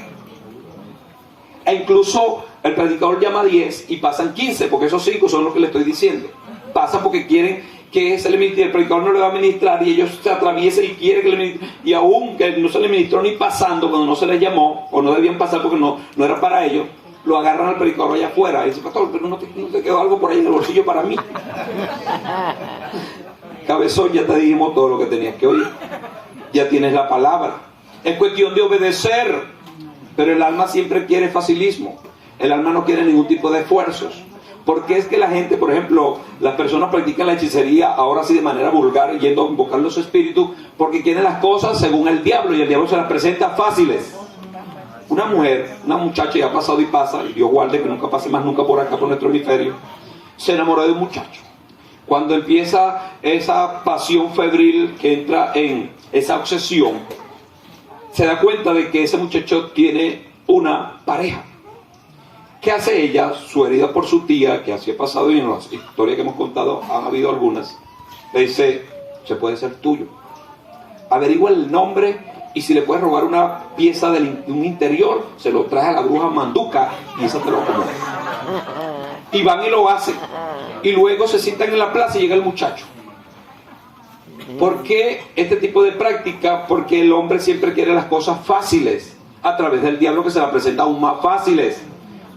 E incluso el predicador llama a 10 y pasan 15, porque esos 5 son los que le estoy diciendo. Pasan porque quieren que el predicador no le va a ministrar y ellos se atraviesan y quieren que le ministre. Y aún que no se le ministró ni pasando, cuando no se les llamó, o no debían pasar porque no era para ellos, lo agarran al predicador allá afuera y dice: pastor, pero no te quedó algo por ahí en el bolsillo para mí. Cabezón, ya te dijimos todo lo que tenías que oír. Ya tienes la palabra. Es cuestión de obedecer. Pero el alma siempre quiere facilismo. El alma no quiere ningún tipo de esfuerzos. Porque es que la gente, por ejemplo, las personas practican la hechicería ahora sí de manera vulgar, yendo a invocar los espíritus, porque quieren las cosas según el diablo, y el diablo se las presenta fáciles. Una mujer, una muchacha, ya ha pasado y pasa, y Dios guarde que nunca pase más nunca por acá, por nuestro hemisferio, se enamoró de un muchacho. Cuando empieza esa pasión febril que entra en esa obsesión, se da cuenta de que ese muchacho tiene una pareja. ¿Qué hace ella? Su herida por su tía, que así ha pasado y en las historias que hemos contado han habido algunas, le dice: se puede ser tuyo. Averigua el nombre y si le puedes robar una pieza de un interior, se lo trae a la bruja Manduca y esa te lo acomoda. Y van y lo hacen. Y luego se sientan en la plaza y llega el muchacho. ¿Por qué este tipo de práctica? Porque el hombre siempre quiere las cosas fáciles, a través del diablo que se las presenta aún más fáciles.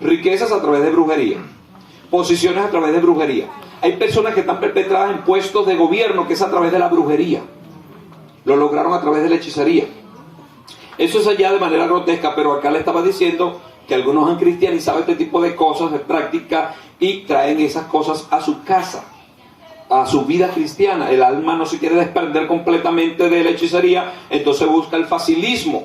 Riquezas a través de brujería, posiciones a través de brujería. Hay personas que están perpetradas en puestos de gobierno que es a través de la brujería. Lo lograron a través de la hechicería. Eso es allá de manera grotesca, pero acá le estaba diciendo que algunos han cristianizado este tipo de cosas, de práctica, y traen esas cosas a su casa, a su vida cristiana. El alma no se quiere desprender completamente de la hechicería, entonces busca el facilismo.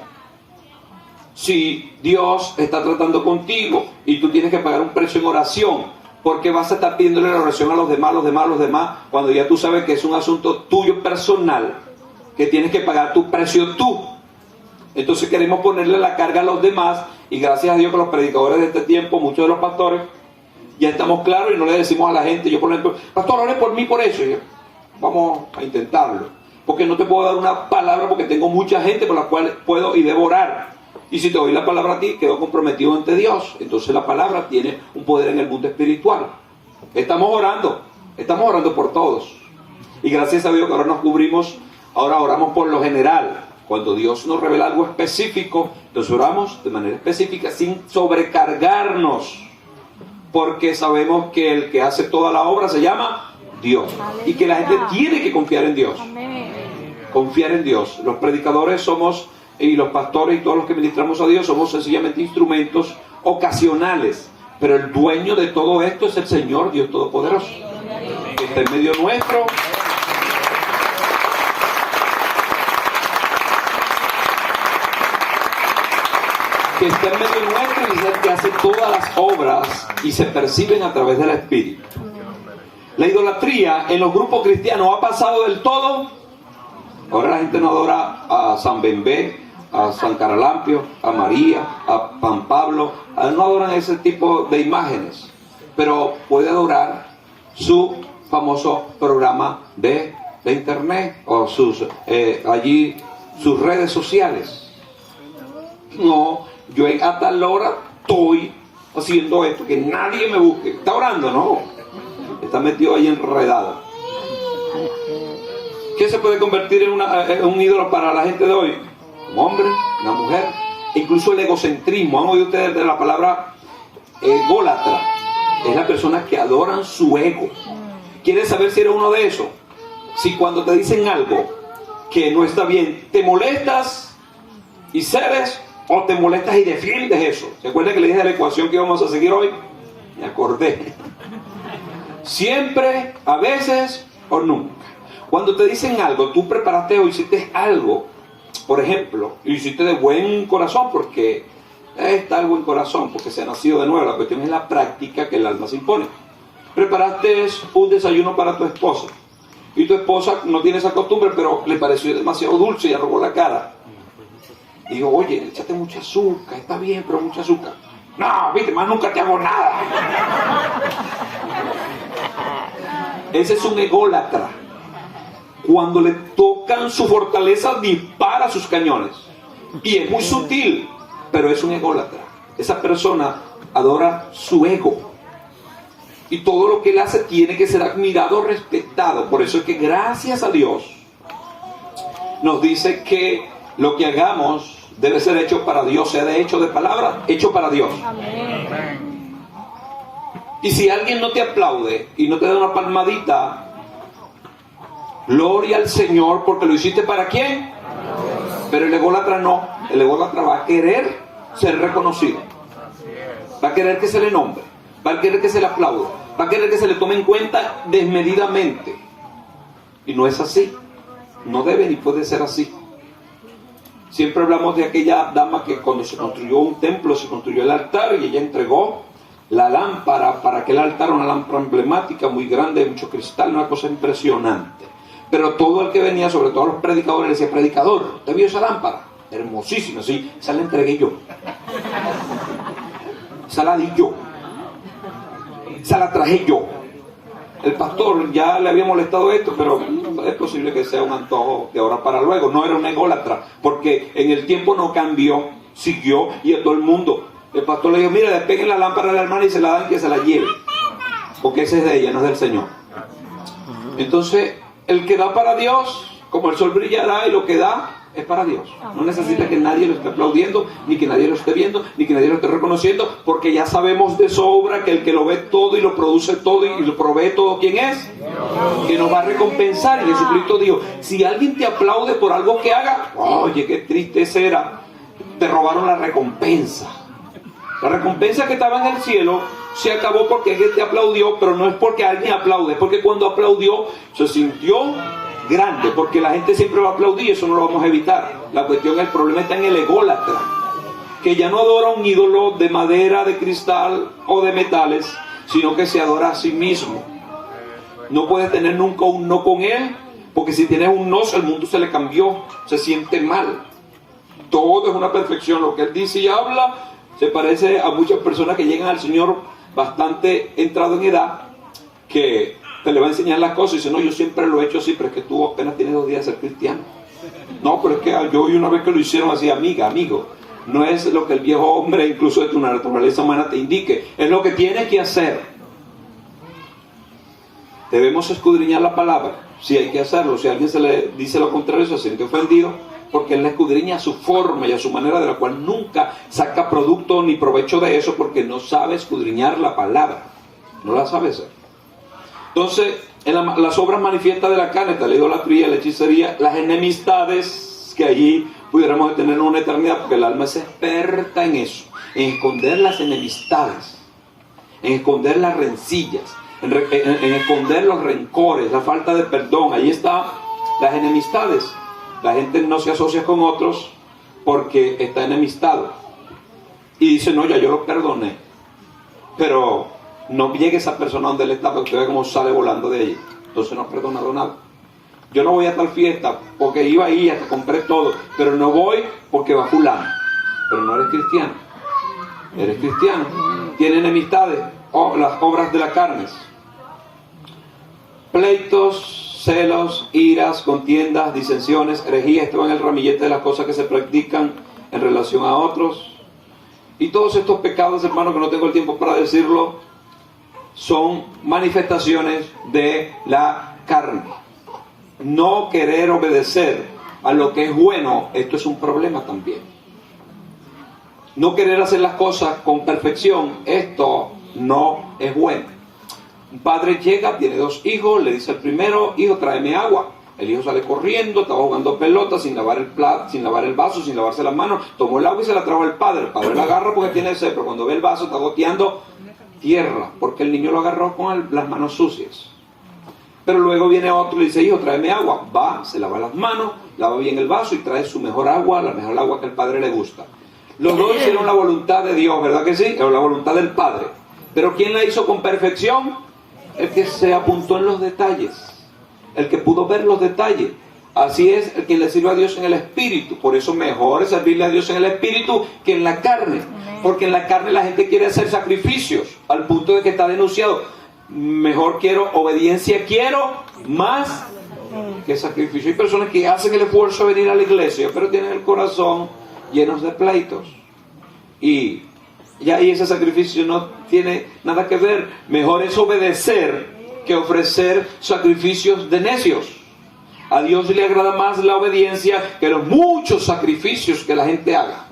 Si Dios está tratando contigo y tú tienes que pagar un precio en oración, porque vas a estar pidiéndole la oración a los demás, cuando ya tú sabes que es un asunto tuyo personal, que tienes que pagar tu precio tú. Entonces queremos ponerle la carga a los demás, y gracias a Dios que los predicadores de este tiempo, muchos de los pastores, ya estamos claros y no le decimos a la gente, yo por ejemplo: pastor, ore por mí por eso. Y yo, vamos a intentarlo, porque no te puedo dar una palabra porque tengo mucha gente por la cual puedo y debo orar. Y si te doy la palabra a ti, quedo comprometido ante Dios. Entonces la palabra tiene un poder en el mundo espiritual. Estamos orando por todos. Y gracias a Dios que ahora nos cubrimos, ahora oramos por lo general. Cuando Dios nos revela algo específico, entonces oramos de manera específica sin sobrecargarnos. Porque sabemos que el que hace toda la obra se llama Dios. Y que la gente tiene que confiar en Dios. Confiar en Dios. Los predicadores somos, y los pastores y todos los que ministramos a Dios, somos sencillamente instrumentos ocasionales. Pero el dueño de todo esto es el Señor Dios Todopoderoso, que está en medio nuestro. Que está en medio nuestro y es el que hace todas las obras y se perciben a través del Espíritu. La idolatría en los grupos cristianos ha pasado del todo. Ahora la gente no adora a San Bembé, a San Caralampio, a María, a San Pablo. No adoran ese tipo de imágenes, pero puede adorar su famoso programa de internet o sus redes sociales. No, yo a tal hora estoy haciendo esto, que nadie me busque. Está orando, no, está metido ahí enredado. ¿Qué se puede convertir en un ídolo para la gente de hoy? Un hombre, una mujer, e incluso el egocentrismo. ¿Han oído ustedes de la palabra ególatra? Es la persona que adoran su ego. ¿Quieres saber si eres uno de esos? Si cuando te dicen algo que no está bien, te molestas y cedes, o te molestas y defiendes eso. ¿Se acuerdan que le dije de la ecuación que íbamos a seguir hoy? Me acordé. Siempre, a veces o nunca. Cuando te dicen algo, tú preparaste o hiciste algo, por ejemplo, lo hiciste de buen corazón, porque está el buen corazón, porque se ha nacido de nuevo. La cuestión es la práctica que el alma se impone. Preparaste un desayuno para tu esposa, y tu esposa no tiene esa costumbre, pero le pareció demasiado dulce y arrugó la cara. Digo: oye, échate mucha azúcar, está bien, pero mucha azúcar. No, viste, más nunca te hago nada. Ese es un ególatra. Cuando le tocan su fortaleza, dispara sus cañones. Y es muy sutil, pero es un ególatra. esa persona adora su ego. Y todo lo que él hace tiene que ser admirado, respetado. Por eso es que gracias a Dios nos dice que lo que hagamos debe ser hecho para Dios, sea de hecho de palabra, hecho para Dios. Amén. Y si alguien no te aplaude y no te da una palmadita, gloria al Señor, porque lo hiciste ¿para quién? Pero el ególatra no. El ególatra va a querer ser reconocido, va a querer que se le nombre, va a querer que se le aplaude, va a querer que se le tome en cuenta desmedidamente. Y no es así. No debe ni puede ser así. Siempre hablamos de aquella dama que cuando se construyó un templo, se construyó el altar y ella entregó la lámpara para aquel altar, una lámpara emblemática muy grande, de mucho cristal, una cosa impresionante. Pero todo el que venía, sobre todo los predicadores, le decía: predicador, ¿usted vio esa lámpara? Hermosísima, sí, esa la entregué yo. Esa la di yo. Esa la traje yo. El pastor ya le había molestado esto, pero es posible que sea un antojo de ahora para luego. No era un ególatra, porque en el tiempo no cambió, siguió, y a todo el mundo. El pastor le dijo: mira, despeguen la lámpara a la hermana y se la dan, que se la lleve, porque esa es de ella, no es del Señor. Entonces, el que da para Dios, como el sol brillará, y lo que da es para Dios. No necesita que nadie lo esté aplaudiendo, ni que nadie lo esté viendo, ni que nadie lo esté reconociendo, porque ya sabemos de sobra que el que lo ve todo y lo produce todo y lo provee todo, ¿quién es? Dios. Que nos va a recompensar. Y Jesucristo dijo: si alguien te aplaude por algo que haga, oye, qué triste era, te robaron la recompensa. La recompensa que estaba en el cielo se acabó porque alguien te aplaudió, pero no es porque alguien aplaude, es porque cuando aplaudió se sintió grande, porque la gente siempre va a aplaudir, eso no lo vamos a evitar. La cuestión, el problema está en el ególatra, que ya no adora un ídolo de madera, de cristal o de metales, sino que se adora a sí mismo. No puedes tener nunca un no con él, porque si tienes un no, el mundo se le cambió, se siente mal. Todo es una perfección. Lo que él dice y habla se parece a muchas personas que llegan al Señor bastante entrado en edad, que te le va a enseñar las cosas y dice: no, yo siempre lo he hecho así, pero es que tú apenas tienes 2 días de ser cristiano. No, pero es que yo vi una vez que lo hicieron así. Amigo, no es lo que el viejo hombre, incluso de tu naturaleza humana, te indique, es lo que tienes que hacer. Debemos escudriñar la palabra, si hay que hacerlo. Si alguien se le dice lo contrario, se siente ofendido, porque él le escudriña a su forma y a su manera, de la cual nunca saca producto ni provecho de eso, porque no sabe escudriñar la palabra, no la sabe hacer. Entonces, en las obras manifiestas de la carne está la idolatría, la hechicería, las enemistades, que allí pudiéramos tener una eternidad, porque el alma es experta en eso, en esconder las enemistades, en esconder las rencillas, en esconder los rencores, la falta de perdón. Ahí están las enemistades. La gente no se asocia con otros porque está enemistado y dice: no, ya yo lo perdoné, pero no llegue esa persona donde él está, porque usted ve cómo sale volando de ahí. Entonces no ha perdonado nada. Yo no voy a tal fiesta porque iba ahí, hasta compré todo, pero no voy porque va fulano. Pero no eres cristiano. Eres cristiano. Tiene enemistades, las obras de la carne: pleitos, celos, iras, contiendas, disensiones, herejías. Esto va en el ramillete de las cosas que se practican en relación a otros. Y todos estos pecados, hermanos, que no tengo el tiempo para decirlo, son manifestaciones de la carne. No querer obedecer a lo que es bueno, esto es un problema también. No querer hacer las cosas con perfección, esto no es bueno. Un padre llega, tiene 2 hijos, le dice al primero: hijo, tráeme agua. El hijo sale corriendo, estaba jugando pelota, sin lavar el plato, sin lavar el vaso, sin lavarse las manos. Tomó el agua y se la trajo al padre. El padre la agarra porque tiene sed, pero cuando ve el vaso está goteando tierra, porque el niño lo agarró con las manos sucias. Pero luego viene otro y le dice: hijo, tráeme agua. Va, se lava las manos, lava bien el vaso y trae su mejor agua, la mejor agua que al padre le gusta. Los dos hicieron la voluntad de Dios, ¿verdad que sí? Era la voluntad del Padre. Pero ¿quién la hizo con perfección? El que se apuntó en los detalles, el que pudo ver los detalles. Así es el que le sirve a Dios en el espíritu. Por eso mejor es servirle a Dios en el espíritu que en la carne. Porque en la carne la gente quiere hacer sacrificios, al punto de que está denunciado: mejor quiero obediencia, quiero más que sacrificio. Hay personas que hacen el esfuerzo de venir a la iglesia, pero tienen el corazón llenos de pleitos. Y Y ahí ese sacrificio no tiene nada que ver. Mejor es obedecer que ofrecer sacrificios de necios. A Dios le agrada más la obediencia que los muchos sacrificios que la gente haga.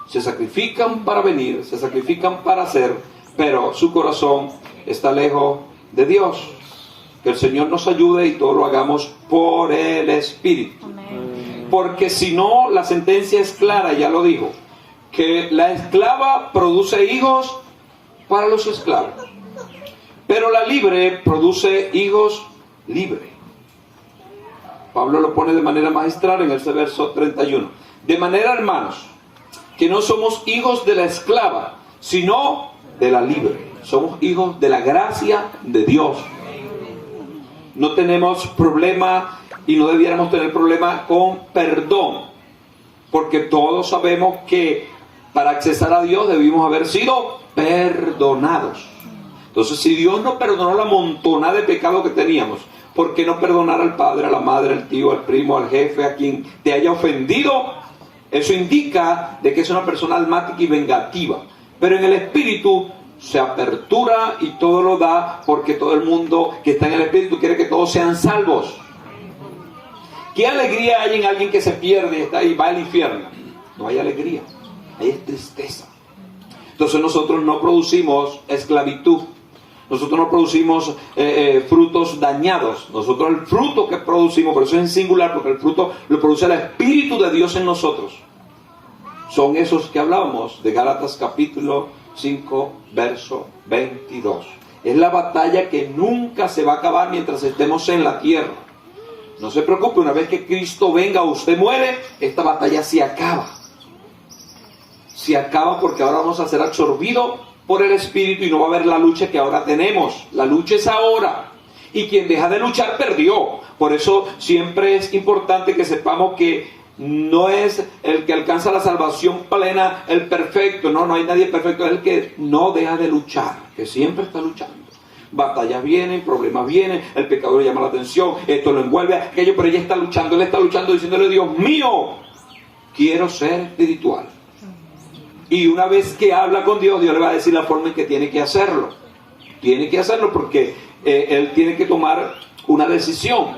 Se sacrifican para venir, se sacrifican para hacer, pero su corazón está lejos de Dios. Que el Señor nos ayude y todo lo hagamos por el Espíritu. Amén. Porque si no, la sentencia es clara, ya lo dijo, que la esclava produce hijos para los esclavos, pero la libre produce hijos libres. Pablo lo pone de manera magistral en ese verso 31. De manera, hermanos, que no somos hijos de la esclava, sino de la libre. Somos hijos de la gracia de Dios. No tenemos problema y no debiéramos tener problema con perdón, porque todos sabemos que para accesar a Dios debimos haber sido perdonados. Entonces, si Dios nos perdonó la montonada de pecado que teníamos, ¿por qué no perdonar al padre, a la madre, al tío, al primo, al jefe, a quien te haya ofendido? Eso indica de que es una persona almática y vengativa. Pero en el Espíritu se apertura y todo lo da, porque todo el mundo que está en el Espíritu quiere que todos sean salvos. ¿Qué alegría hay en alguien que se pierde y está ahí, va al infierno? No hay alegría, hay tristeza. Entonces nosotros no producimos esclavitud. Nosotros no producimos frutos dañados. Nosotros el fruto que producimos, por eso es en singular, porque el fruto lo produce el Espíritu de Dios en nosotros. Son esos que hablábamos de Gálatas capítulo 5, verso 22. Es la batalla que nunca se va a acabar mientras estemos en la tierra. No se preocupe, una vez que Cristo venga o usted muere, esta batalla se acaba. Se acaba porque ahora vamos a ser absorbidos por el Espíritu y no va a haber la lucha que ahora tenemos. La lucha es ahora. Y quien deja de luchar perdió. Por eso siempre es importante que sepamos que no es el que alcanza la salvación plena el perfecto. No hay nadie perfecto. Es el que no deja de luchar, que siempre está luchando. Batallas vienen, problemas vienen, el pecador le llama la atención, esto lo envuelve, aquello, pero ella está luchando, él está luchando diciéndole: Dios mío, quiero ser espiritual. Y una vez que habla con Dios, Dios le va a decir la forma en que tiene que hacerlo. Tiene que hacerlo porque él tiene que tomar una decisión.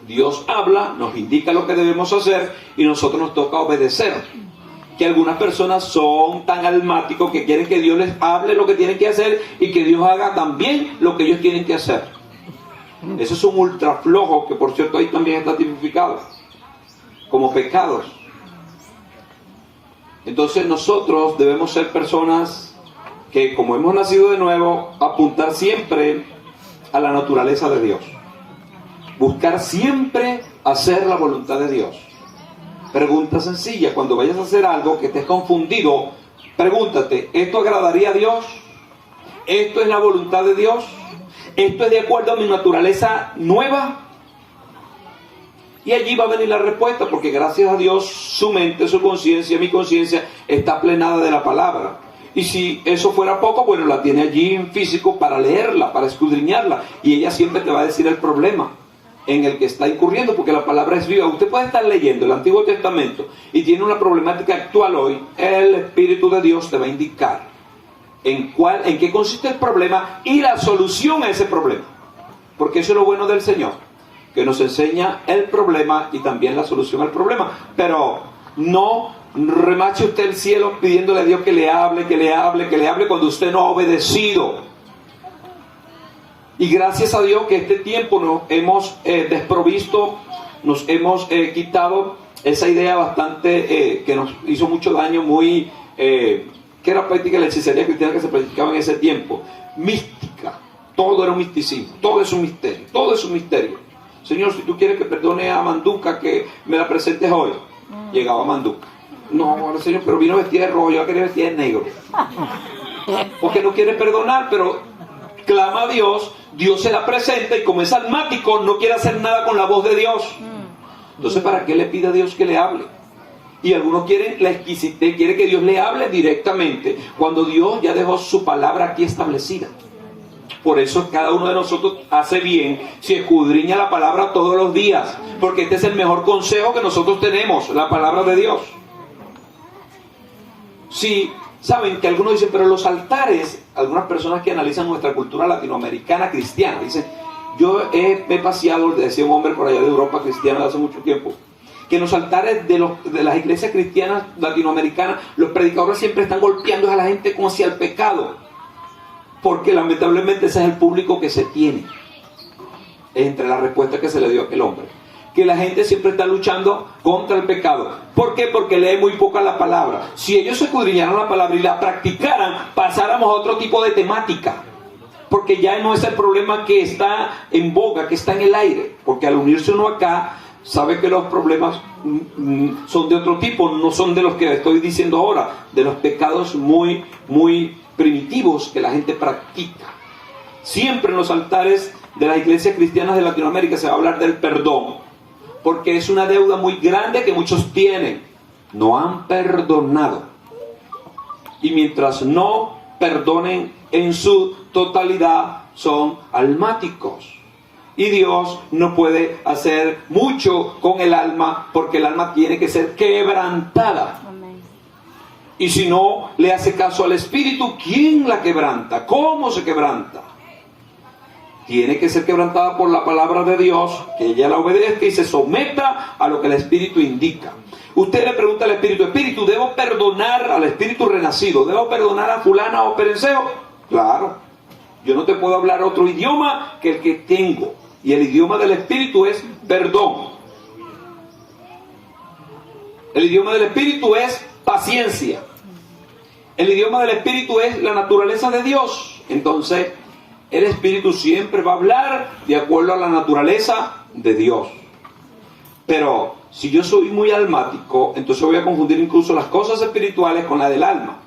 Dios habla, nos indica lo que debemos hacer y nosotros nos toca obedecer. Que algunas personas son tan almáticos que quieren que Dios les hable lo que tienen que hacer y que Dios haga también lo que ellos tienen que hacer. Eso es un ultra flojo, que por cierto ahí también está tipificado como pecados. Entonces nosotros debemos ser personas que, como hemos nacido de nuevo, apuntar siempre a la naturaleza de Dios. Buscar siempre hacer la voluntad de Dios. Pregunta sencilla: cuando vayas a hacer algo que estés confundido, pregúntate: ¿esto agradaría a Dios? ¿Esto es la voluntad de Dios? ¿Esto es de acuerdo a mi naturaleza nueva? Y allí va a venir la respuesta, porque gracias a Dios su mente, su conciencia, mi conciencia está plenada de la palabra. Y si eso fuera poco, bueno, la tiene allí en físico para leerla, para escudriñarla, y ella siempre te va a decir el problema en el que está incurriendo, porque la palabra es viva. Usted puede estar leyendo el Antiguo Testamento y tiene una problemática actual hoy. El Espíritu de Dios te va a indicar en qué consiste el problema y la solución a ese problema, porque eso es lo bueno del Señor, que nos enseña el problema y también la solución al problema. Pero no remache usted el cielo pidiéndole a Dios que le hable, que le hable, que le hable cuando usted no ha obedecido. Y gracias a Dios que este tiempo nos hemos desprovisto, nos hemos quitado esa idea bastante que nos hizo mucho daño, que era práctica la hechicería cristiana que se practicaba en ese tiempo. Mística, todo era un misticismo, todo es un misterio, todo es un misterio. Señor, si tú quieres que perdone a Manduca, que me la presentes hoy. Llegaba Manduca: no, Señor, pero vino vestida de rojo, yo quería vestida de negro. Porque no quiere perdonar, pero clama a Dios, Dios se la presenta, y como es almático, no quiere hacer nada con la voz de Dios. Entonces, ¿para qué le pide a Dios que le hable? Y algunos quieren la exquisitez, quiere que Dios le hable directamente, cuando Dios ya dejó su palabra aquí establecida. Por eso cada uno de nosotros hace bien si escudriña la palabra todos los días, porque este es el mejor consejo que nosotros tenemos, la palabra de Dios. Sí, saben que algunos dicen, pero los altares, algunas personas que analizan nuestra cultura latinoamericana cristiana, dicen, yo he paseado, decía un hombre por allá de Europa cristiana de hace mucho tiempo, que en los altares de las iglesias cristianas latinoamericanas, los predicadores siempre están golpeando a la gente como hacia el pecado, porque lamentablemente ese es el público que se tiene, entre la respuesta que se le dio a aquel hombre. Que la gente siempre está luchando contra el pecado. ¿Por qué? Porque lee muy poca la palabra. Si ellos escudriñaran la palabra y la practicaran, pasáramos a otro tipo de temática. Porque ya no es el problema que está en boga, que está en el aire. Porque al unirse uno acá, sabe que los problemas son de otro tipo, no son de los que estoy diciendo ahora, de los pecados muy, muy primitivos que la gente practica. Siempre en los altares de las iglesias cristianas de Latinoamérica se va a hablar del perdón. Porque es una deuda muy grande que muchos tienen. No han perdonado. Y mientras no perdonen en su totalidad, son almáticos. Y Dios no puede hacer mucho con el alma, porque el alma tiene que ser quebrantada. Y si no le hace caso al Espíritu, ¿quién la quebranta? ¿Cómo se quebranta? Tiene que ser quebrantada por la palabra de Dios, que ella la obedezca y se someta a lo que el Espíritu indica. Usted le pregunta al Espíritu, Espíritu, ¿debo perdonar al Espíritu renacido? ¿Debo perdonar a fulana o perenceo? Claro, yo no te puedo hablar otro idioma que el que tengo. Y el idioma del Espíritu es perdón. El idioma del Espíritu es paciencia. El idioma del Espíritu es la naturaleza de Dios. Entonces, el Espíritu siempre va a hablar de acuerdo a la naturaleza de Dios. Pero si yo soy muy almático, entonces voy a confundir incluso las cosas espirituales con la del alma.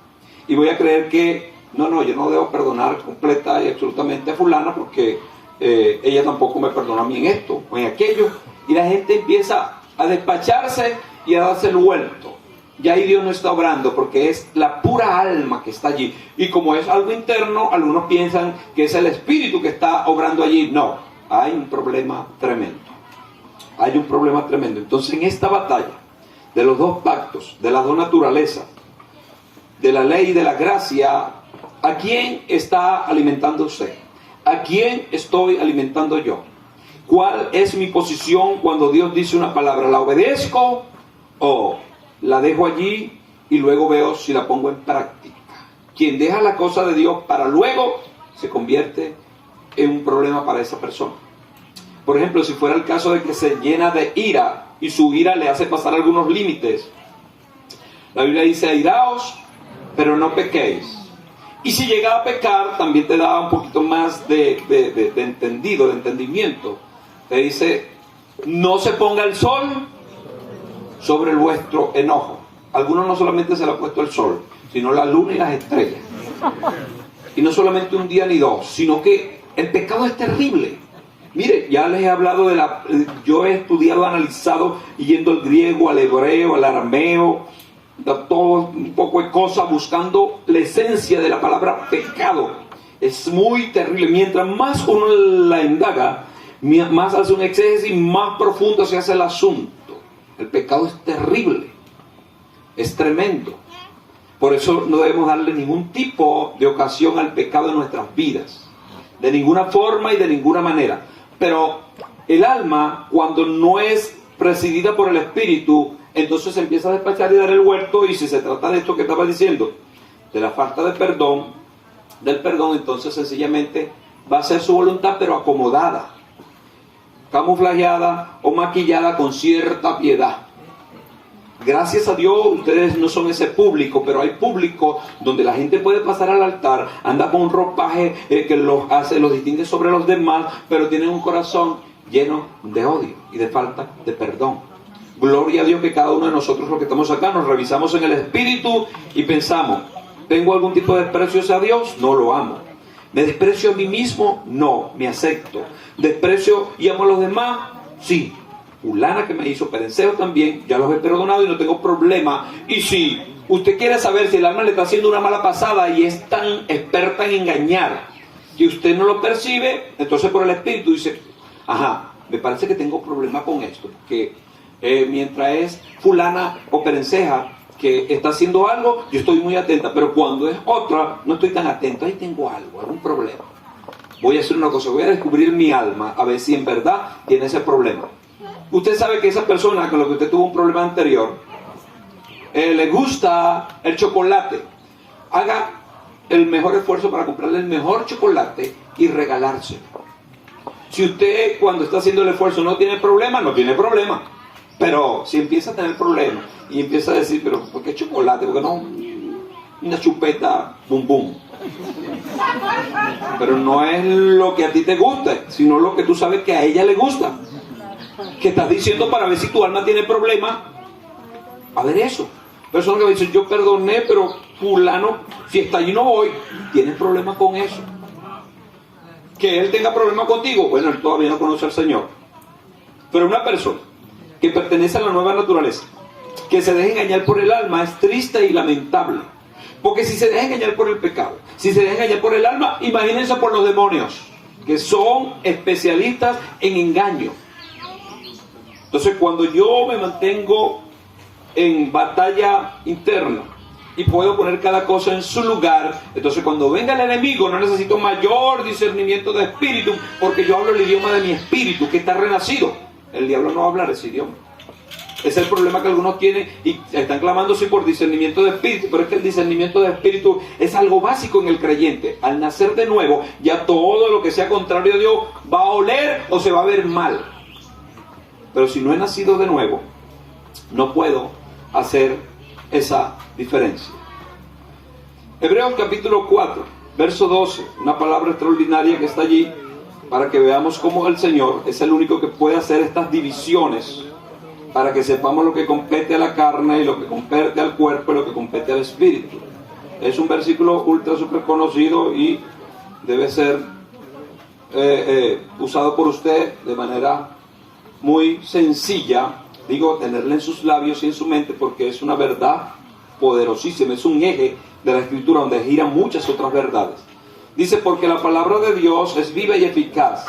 Y voy a creer que, yo no debo perdonar completa y absolutamente a fulana porque ella tampoco me perdona a mí en esto o en aquello. Y la gente empieza a despacharse y a darse el vuelto. Ya ahí Dios no está obrando porque es la pura alma que está allí. Y como es algo interno, algunos piensan que es el Espíritu que está obrando allí. No, hay un problema tremendo. Hay un problema tremendo. Entonces en esta batalla de los dos pactos, de las dos naturalezas, de la ley y de la gracia, ¿a quién está alimentando usted? ¿A quién estoy alimentando yo? ¿Cuál es mi posición cuando Dios dice una palabra? ¿La obedezco o la dejo allí y luego veo si la pongo en práctica? Quien deja la cosa de Dios para luego se convierte en un problema para esa persona. Por ejemplo, si fuera el caso de que se llena de ira y su ira le hace pasar algunos límites. La Biblia dice, airaos, pero no pequéis. Y si llega a pecar, también te da un poquito más de entendimiento. Te dice, no se ponga el sol sobre vuestro enojo. Algunos no solamente se le ha puesto el sol, sino la luna y las estrellas. Y no solamente un día ni dos, sino que el pecado es terrible. Mire, ya les he hablado yo he estudiado, analizado, yendo al griego, al hebreo, al arameo, todo un poco de cosas, buscando la esencia de la palabra pecado. Es muy terrible. Mientras más uno la indaga, más hace un exégesis, más profundo se hace el asunto. El pecado es terrible, es tremendo. Por eso no debemos darle ningún tipo de ocasión al pecado en nuestras vidas, de ninguna forma y de ninguna manera. Pero el alma, cuando no es presidida por el Espíritu, entonces se empieza a despachar y dar el vuelto. Y si se trata de esto que estaba diciendo, de la falta de perdón, del perdón, entonces sencillamente va a ser su voluntad, pero acomodada, camuflajeada o maquillada con cierta piedad. Gracias a Dios ustedes no son ese público, pero hay público donde la gente puede pasar al altar, anda con un ropaje que los distingue sobre los demás, pero tienen un corazón lleno de odio y de falta de perdón. Gloria a Dios que cada uno de nosotros, los que estamos acá, nos revisamos en el espíritu y pensamos, ¿tengo algún tipo de desprecio hacia Dios? No lo amo. ¿Me desprecio a mí mismo? No, me acepto. ¿Desprecio y amo a los demás? Sí. Fulana que me hizo, perenceo también, ya los he perdonado y no tengo problema. Y si usted quiere saber si el alma le está haciendo una mala pasada y es tan experta en engañar que usted no lo percibe, entonces por el espíritu dice, ajá, me parece que tengo problema con esto, porque mientras es fulana o perenceja, que está haciendo algo, yo estoy muy atenta, pero cuando es otra, no estoy tan atento, ahí tengo algo, algún problema. Voy a hacer una cosa, voy a descubrir mi alma, a ver si en verdad tiene ese problema. Usted sabe que esa persona con la que usted tuvo un problema anterior, le gusta el chocolate. Haga el mejor esfuerzo para comprarle el mejor chocolate y regalárselo. Si usted cuando está haciendo el esfuerzo no tiene problema, no tiene problema. Pero si empieza a tener problemas y empieza a decir, pero ¿por qué chocolate? ¿Por qué no una chupeta bum bum? Pero no es lo que a ti te gusta, sino lo que tú sabes que a ella le gusta. Que estás diciendo para ver si tu alma tiene problemas. A ver eso. Personas que me dicen, yo perdoné, pero fulano, si está allí no voy. ¿Tienes problemas con eso? Que él tenga problemas contigo. Bueno, él todavía no conoce al Señor. Pero una persona que pertenece a la nueva naturaleza, que se deja engañar por el alma, es triste y lamentable. Porque si se deja engañar por el pecado, si se deja engañar por el alma, imagínense por los demonios, que son especialistas en engaño. Entonces, cuando yo me mantengo en batalla interna y puedo poner cada cosa en su lugar, entonces cuando venga el enemigo no necesito mayor discernimiento de espíritu, porque yo hablo el idioma de mi espíritu que está renacido. El diablo no va a hablar ese idioma. Ese es el problema que algunos tienen y están clamando sí por discernimiento de espíritu, pero es que el discernimiento de espíritu es algo básico en el creyente. Al nacer de nuevo, ya todo lo que sea contrario a Dios va a oler o se va a ver mal. Pero si no he nacido de nuevo, no puedo hacer esa diferencia. Hebreos capítulo 4, verso 12, una palabra extraordinaria que está allí para que veamos cómo el Señor es el único que puede hacer estas divisiones, para que sepamos lo que compete a la carne y lo que compete al cuerpo y lo que compete al espíritu. Es un versículo ultra super conocido y debe ser usado por usted de manera muy sencilla, digo, tenerla en sus labios y en su mente, porque es una verdad poderosísima, es un eje de la Escritura donde giran muchas otras verdades. Dice, porque la palabra de Dios es viva y eficaz,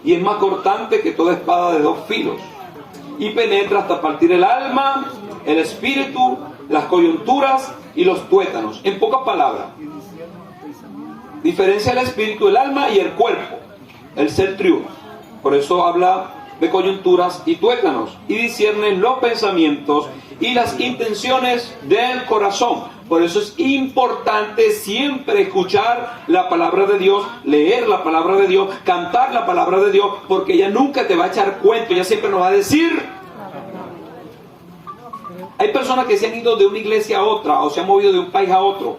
y es más cortante que toda espada de dos filos, y penetra hasta partir el alma, el espíritu, las coyunturas y los tuétanos. En pocas palabras, diferencia el espíritu, el alma y el cuerpo, el ser triunfo. Por eso habla de coyunturas y tuétanos, y discierne los pensamientos y las intenciones del corazón. Por eso es importante siempre escuchar la palabra de Dios, leer la palabra de Dios, cantar la palabra de Dios, porque ella nunca te va a echar cuento, ella siempre nos va a decir. Hay personas que se han ido de una iglesia a otra, o se han movido de un país a otro,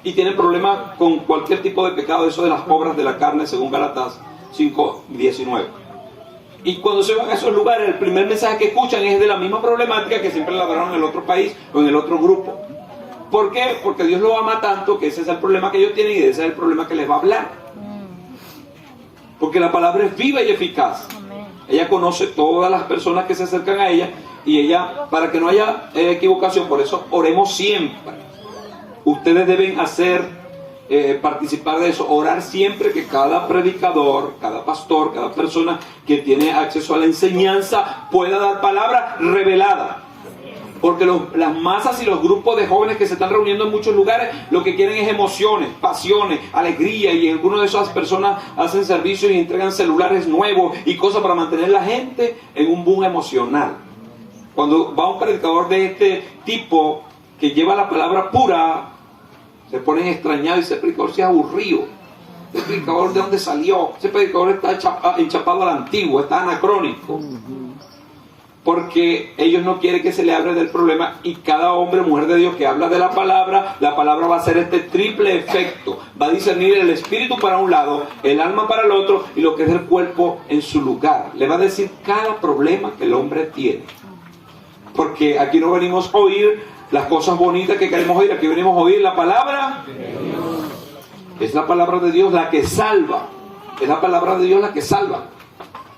y tienen problemas con cualquier tipo de pecado, eso de las obras de la carne, según Gálatas 5:19. Y cuando se van a esos lugares, el primer mensaje que escuchan es de la misma problemática que siempre la hablaron en el otro país o en el otro grupo. ¿Por qué? Porque Dios lo ama tanto que ese es el problema que ellos tienen y ese es el problema que les va a hablar. Porque la palabra es viva y eficaz. Ella conoce todas las personas que se acercan a ella y ella, para que no haya equivocación, por eso oremos siempre. Ustedes deben participar de eso, orar siempre que cada predicador, cada pastor, cada persona que tiene acceso a la enseñanza pueda dar palabra revelada. Porque las masas y los grupos de jóvenes que se están reuniendo en muchos lugares lo que quieren es emociones, pasiones, alegría, y algunas de esas personas hacen servicios y entregan celulares nuevos y cosas para mantener la gente en un boom emocional. Cuando va un predicador de este tipo que lleva la palabra pura, se ponen extrañados y ese predicador se ha aburrido. Ese predicador, ¿de dónde salió? Ese predicador está enchapado al antiguo, está anacrónico. Porque ellos no quieren que se le hable del problema, y cada hombre o mujer de Dios que habla de la palabra va a hacer este triple efecto. Va a discernir el espíritu para un lado, el alma para el otro, y lo que es el cuerpo en su lugar. Le va a decir cada problema que el hombre tiene. Porque aquí no venimos a oír las cosas bonitas que queremos oír, aquí venimos a oír la palabra de Dios. Es la palabra de Dios la que salva. Es la palabra de Dios la que salva,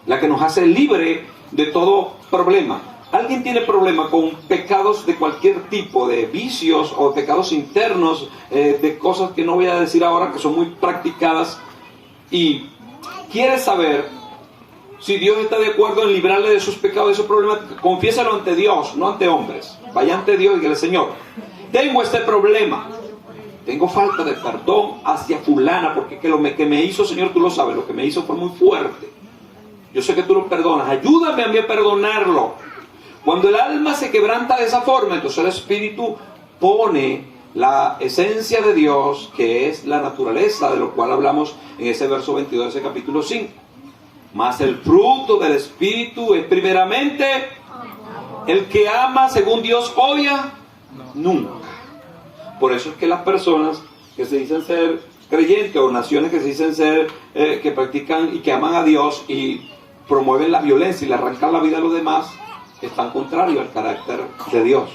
la que nos hace libre de todo problema. ¿Alguien tiene problema con pecados de cualquier tipo, de vicios o pecados internos, de cosas que no voy a decir ahora, que son muy practicadas, y quiere saber si Dios está de acuerdo en librarle de sus pecados, de esos problemas? Confiésalo ante Dios, no ante hombres. Vaya ante Dios y dígale: Señor, tengo este problema. Tengo falta de perdón hacia fulana, porque lo que me hizo, Señor, tú lo sabes, lo que me hizo fue muy fuerte. Yo sé que tú lo perdonas. Ayúdame a mí a perdonarlo. Cuando el alma se quebranta de esa forma, entonces el Espíritu pone la esencia de Dios, que es la naturaleza, de lo cual hablamos en ese verso 22 de ese capítulo 5. Mas el fruto del Espíritu es primeramente el que ama según Dios odia nunca. Por eso es que las personas que se dicen ser creyentes, o naciones que se dicen ser, que practican y que aman a Dios y promueven la violencia y le arrancan la vida a los demás, están contrarios al carácter de Dios.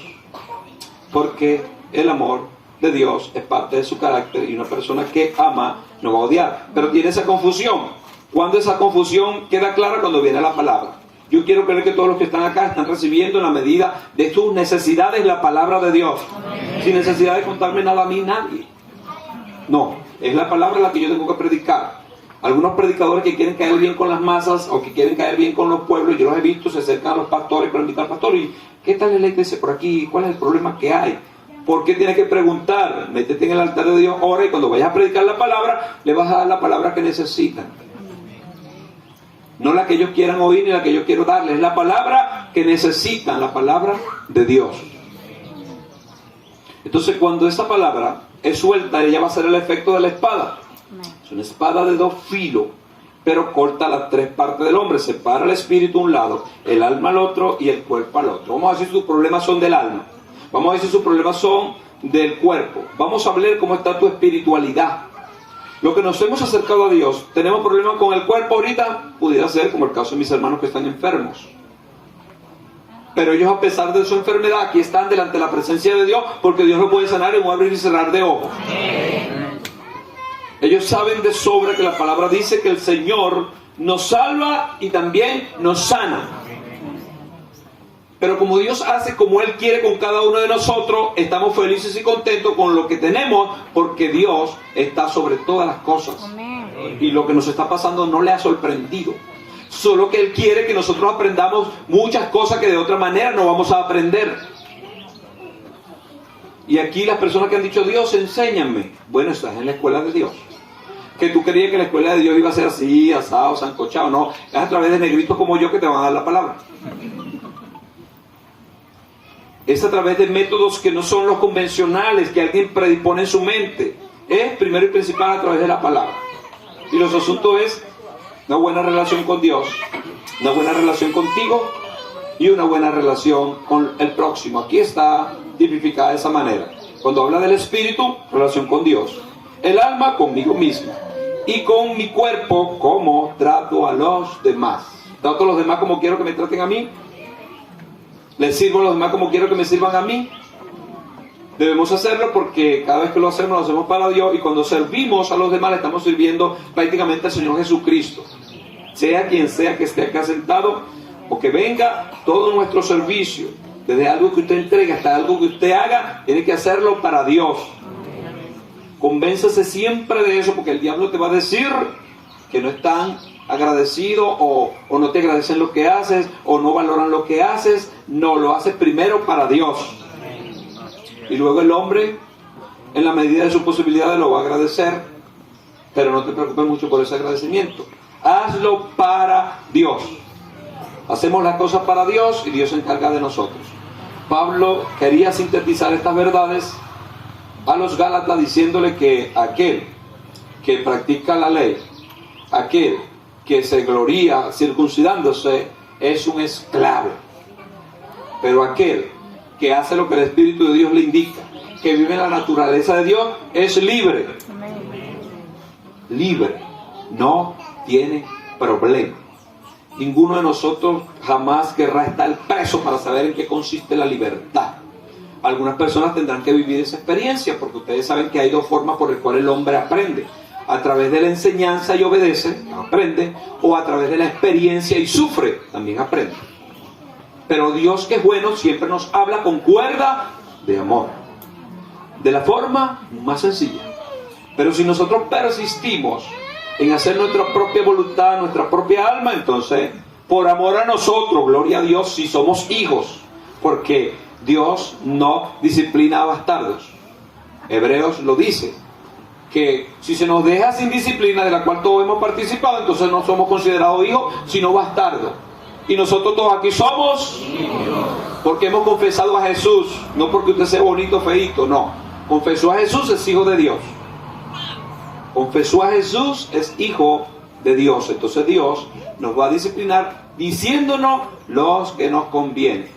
Porque el amor de Dios es parte de su carácter, y una persona que ama no va a odiar. Pero tiene esa confusión. Cuando esa confusión queda clara, cuando viene la palabra. Yo quiero creer que todos los que están acá están recibiendo en la medida de sus necesidades la palabra de Dios. Sin necesidad de contarme nada a mí, nadie. No, es la palabra la que yo tengo que predicar. Algunos predicadores que quieren caer bien con las masas, o que quieren caer bien con los pueblos, yo los he visto, se acercan a los pastores para invitar al pastor. ¿Y qué tal es la iglesia por aquí? ¿Cuál es el problema que hay? ¿Por qué tienes que preguntar? Métete en el altar de Dios, ora, y cuando vayas a predicar la palabra, le vas a dar la palabra que necesitan. No la que ellos quieran oír ni la que yo quiero darles, es la palabra que necesitan, la palabra de Dios. Entonces, cuando esa palabra es suelta, ella va a ser el efecto de la espada. Es una espada de dos filos, pero corta las tres partes del hombre, separa el espíritu a un lado, el alma al otro y el cuerpo al otro. Vamos a ver si sus problemas son del alma, vamos a ver si sus problemas son del cuerpo, vamos a ver cómo está tu espiritualidad. Lo que nos hemos acercado a Dios, tenemos problemas con el cuerpo ahorita, pudiera ser como el caso de mis hermanos que están enfermos. Pero ellos, a pesar de su enfermedad, aquí están delante de la presencia de Dios, porque Dios lo puede sanar en un abrir y cerrar de ojos. Ellos saben de sobra que la palabra dice que el Señor nos salva y también nos sana. Pero como Dios hace como Él quiere con cada uno de nosotros, estamos felices y contentos con lo que tenemos, porque Dios está sobre todas las cosas. Y lo que nos está pasando no le ha sorprendido. Solo que Él quiere que nosotros aprendamos muchas cosas que de otra manera no vamos a aprender. Y aquí las personas que han dicho: Dios, enséñame. Bueno, estás en la escuela de Dios. Que tú creías que la escuela de Dios iba a ser así, asado, sancochado. No, es a través de negritos como yo que te van a dar la palabra. Es a través de métodos que no son los convencionales, que alguien predispone en su mente. Es primero y principal a través de la palabra. Y los asuntos es una buena relación con Dios, una buena relación contigo y una buena relación con el próximo. Aquí está tipificada de esa manera. Cuando habla del espíritu, relación con Dios. El alma, conmigo mismo. Y con mi cuerpo, cómo trato a los demás. ¿Trato a los demás como quiero que me traten a mí? ¿Les sirvo a los demás como quiero que me sirvan a mí? Debemos hacerlo porque cada vez que lo hacemos para Dios, y cuando servimos a los demás le estamos sirviendo prácticamente al Señor Jesucristo. Sea quien sea que esté acá sentado o que venga, todo nuestro servicio, desde algo que usted entregue hasta algo que usted haga, tiene que hacerlo para Dios. Convénzase siempre de eso, porque el diablo te va a decir que no están agradecidos o no te agradecen lo que haces o no valoran lo que haces. No, lo haces primero para Dios. Y luego el hombre, en la medida de sus posibilidades, lo va a agradecer. Pero no te preocupes mucho por ese agradecimiento. Hazlo para Dios. Hacemos las cosas para Dios y Dios se encarga de nosotros. Pablo quería sintetizar estas verdades a los Gálatas diciéndole que aquel que practica la ley, aquel que se gloría circuncidándose, es un esclavo. Pero aquel que hace lo que el Espíritu de Dios le indica, que vive en la naturaleza de Dios, es libre. Libre. No tiene problema. Ninguno de nosotros jamás querrá estar preso para saber en qué consiste la libertad. Algunas personas tendrán que vivir esa experiencia, porque ustedes saben que hay dos formas por las cuales el hombre aprende: a través de la enseñanza y obedece, aprende, o a través de la experiencia y sufre, también aprende. Pero Dios, que es bueno, siempre nos habla con cuerda de amor, de la forma más sencilla. Pero si nosotros persistimos en hacer nuestra propia voluntad, nuestra propia alma, entonces, por amor a nosotros, gloria a Dios, si somos hijos, porque Dios no disciplina a bastardos. Hebreos lo dice, que si se nos deja sin disciplina, de la cual todos hemos participado, entonces no somos considerados hijos, sino bastardos. Y nosotros todos aquí somos, porque hemos confesado a Jesús, no porque usted sea bonito o feíto, no. Confesó a Jesús, es hijo de Dios. Confesó a Jesús, es hijo de Dios. Entonces Dios nos va a disciplinar diciéndonos los que nos conviene.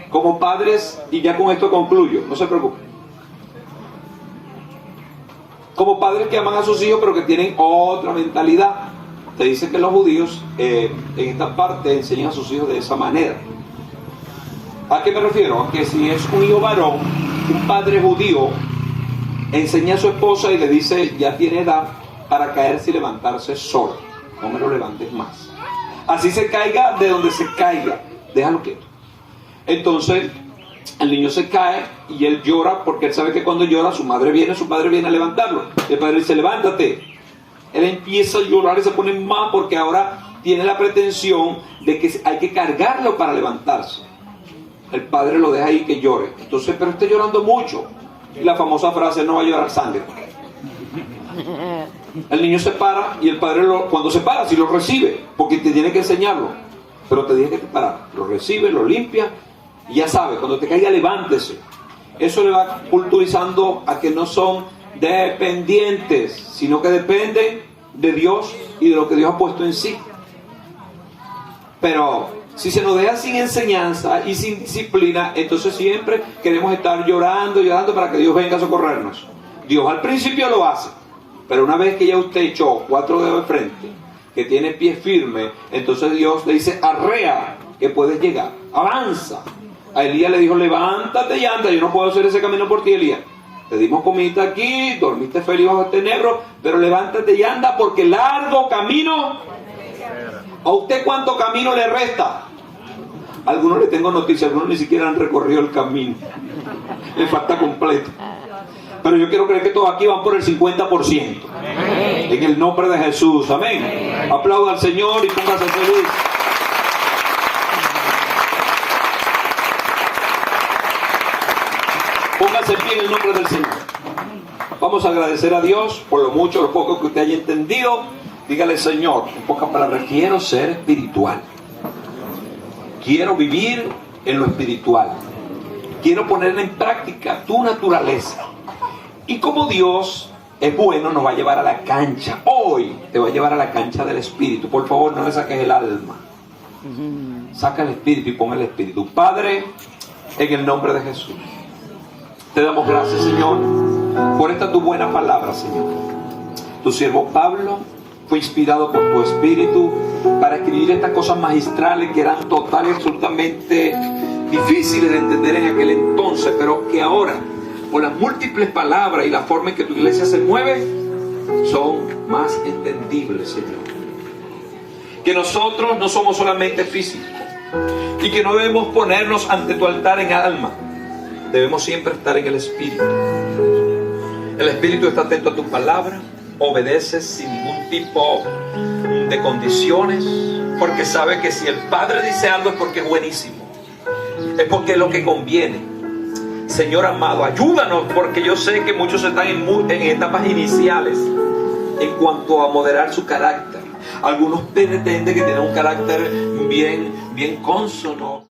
Como padres, y ya con esto concluyo, no se preocupen. Como padres que aman a sus hijos, pero que tienen otra mentalidad. Te dice que los judíos en esta parte enseñan a sus hijos de esa manera. ¿A qué me refiero? A que si es un hijo varón, un padre judío enseña a su esposa y le dice, ya tiene edad para caerse y levantarse solo. No me lo levantes más. Así se caiga de donde se caiga. Déjalo quieto. Entonces, el niño se cae y él llora porque él sabe que cuando llora su padre viene a levantarlo. El padre dice, levántate. Él empieza a llorar y se pone más porque ahora tiene la pretensión de que hay que cargarlo para levantarse. El padre lo deja ahí que llore. Entonces, pero está llorando mucho. Y la famosa frase, no va a llorar sangre. El niño se para y el padre cuando se para, sí lo recibe, porque te tiene que enseñarlo. Pero te dije que te para. Lo recibe, lo limpia y ya sabe, cuando te caiga, levántese. Eso le va culturizando a que no son dependientes, sino que dependen de Dios y de lo que Dios ha puesto en sí. Pero si se nos deja sin enseñanza y sin disciplina, entonces siempre queremos estar llorando para que Dios venga a socorrernos. Dios al principio lo hace, pero una vez que ya usted echó 4 dedos de frente, que tiene pie firme, entonces Dios le dice, arrea, que puedes llegar, avanza. A Elías le dijo, levántate y anda, yo no puedo hacer ese camino por ti, Elías. Te dimos comida aquí, dormiste feliz bajo este negro, pero levántate y anda porque largo camino. ¿A usted cuánto camino le resta? A algunos le tengo noticias, algunos ni siquiera han recorrido el camino. Le falta completo. Pero yo quiero creer que todos aquí van por el 50%. En el nombre de Jesús, amén. Aplauda al Señor y póngase feliz. Póngase en pie en el nombre del Señor. Vamos a agradecer a Dios por lo mucho o lo poco que usted haya entendido. Dígale, Señor, en pocas palabras, quiero ser espiritual. Quiero vivir en lo espiritual. Quiero poner en práctica tu naturaleza. Y como Dios es bueno, nos va a llevar a la cancha. Hoy te va a llevar a la cancha del espíritu. Por favor, no le saques el alma. Saca el espíritu y pon el espíritu. Padre, en el nombre de Jesús, te damos gracias, Señor, por esta tu buena palabra, Señor. Tu siervo Pablo fue inspirado por tu espíritu para escribir estas cosas magistrales que eran total y absolutamente difíciles de entender en aquel entonces, pero que ahora, por las múltiples palabras y la forma en que tu iglesia se mueve, son más entendibles, Señor. Que nosotros no somos solamente físicos y que no debemos ponernos ante tu altar en alma. Debemos siempre estar en el espíritu. El espíritu está atento a tu palabra, obedece sin ningún tipo de condiciones, porque sabe que si el Padre dice algo es porque es buenísimo, es porque es lo que conviene. Señor amado, ayúdanos, porque yo sé que muchos están en etapas iniciales en cuanto a moderar su carácter. Algunos pretenden que tienen un carácter bien consono.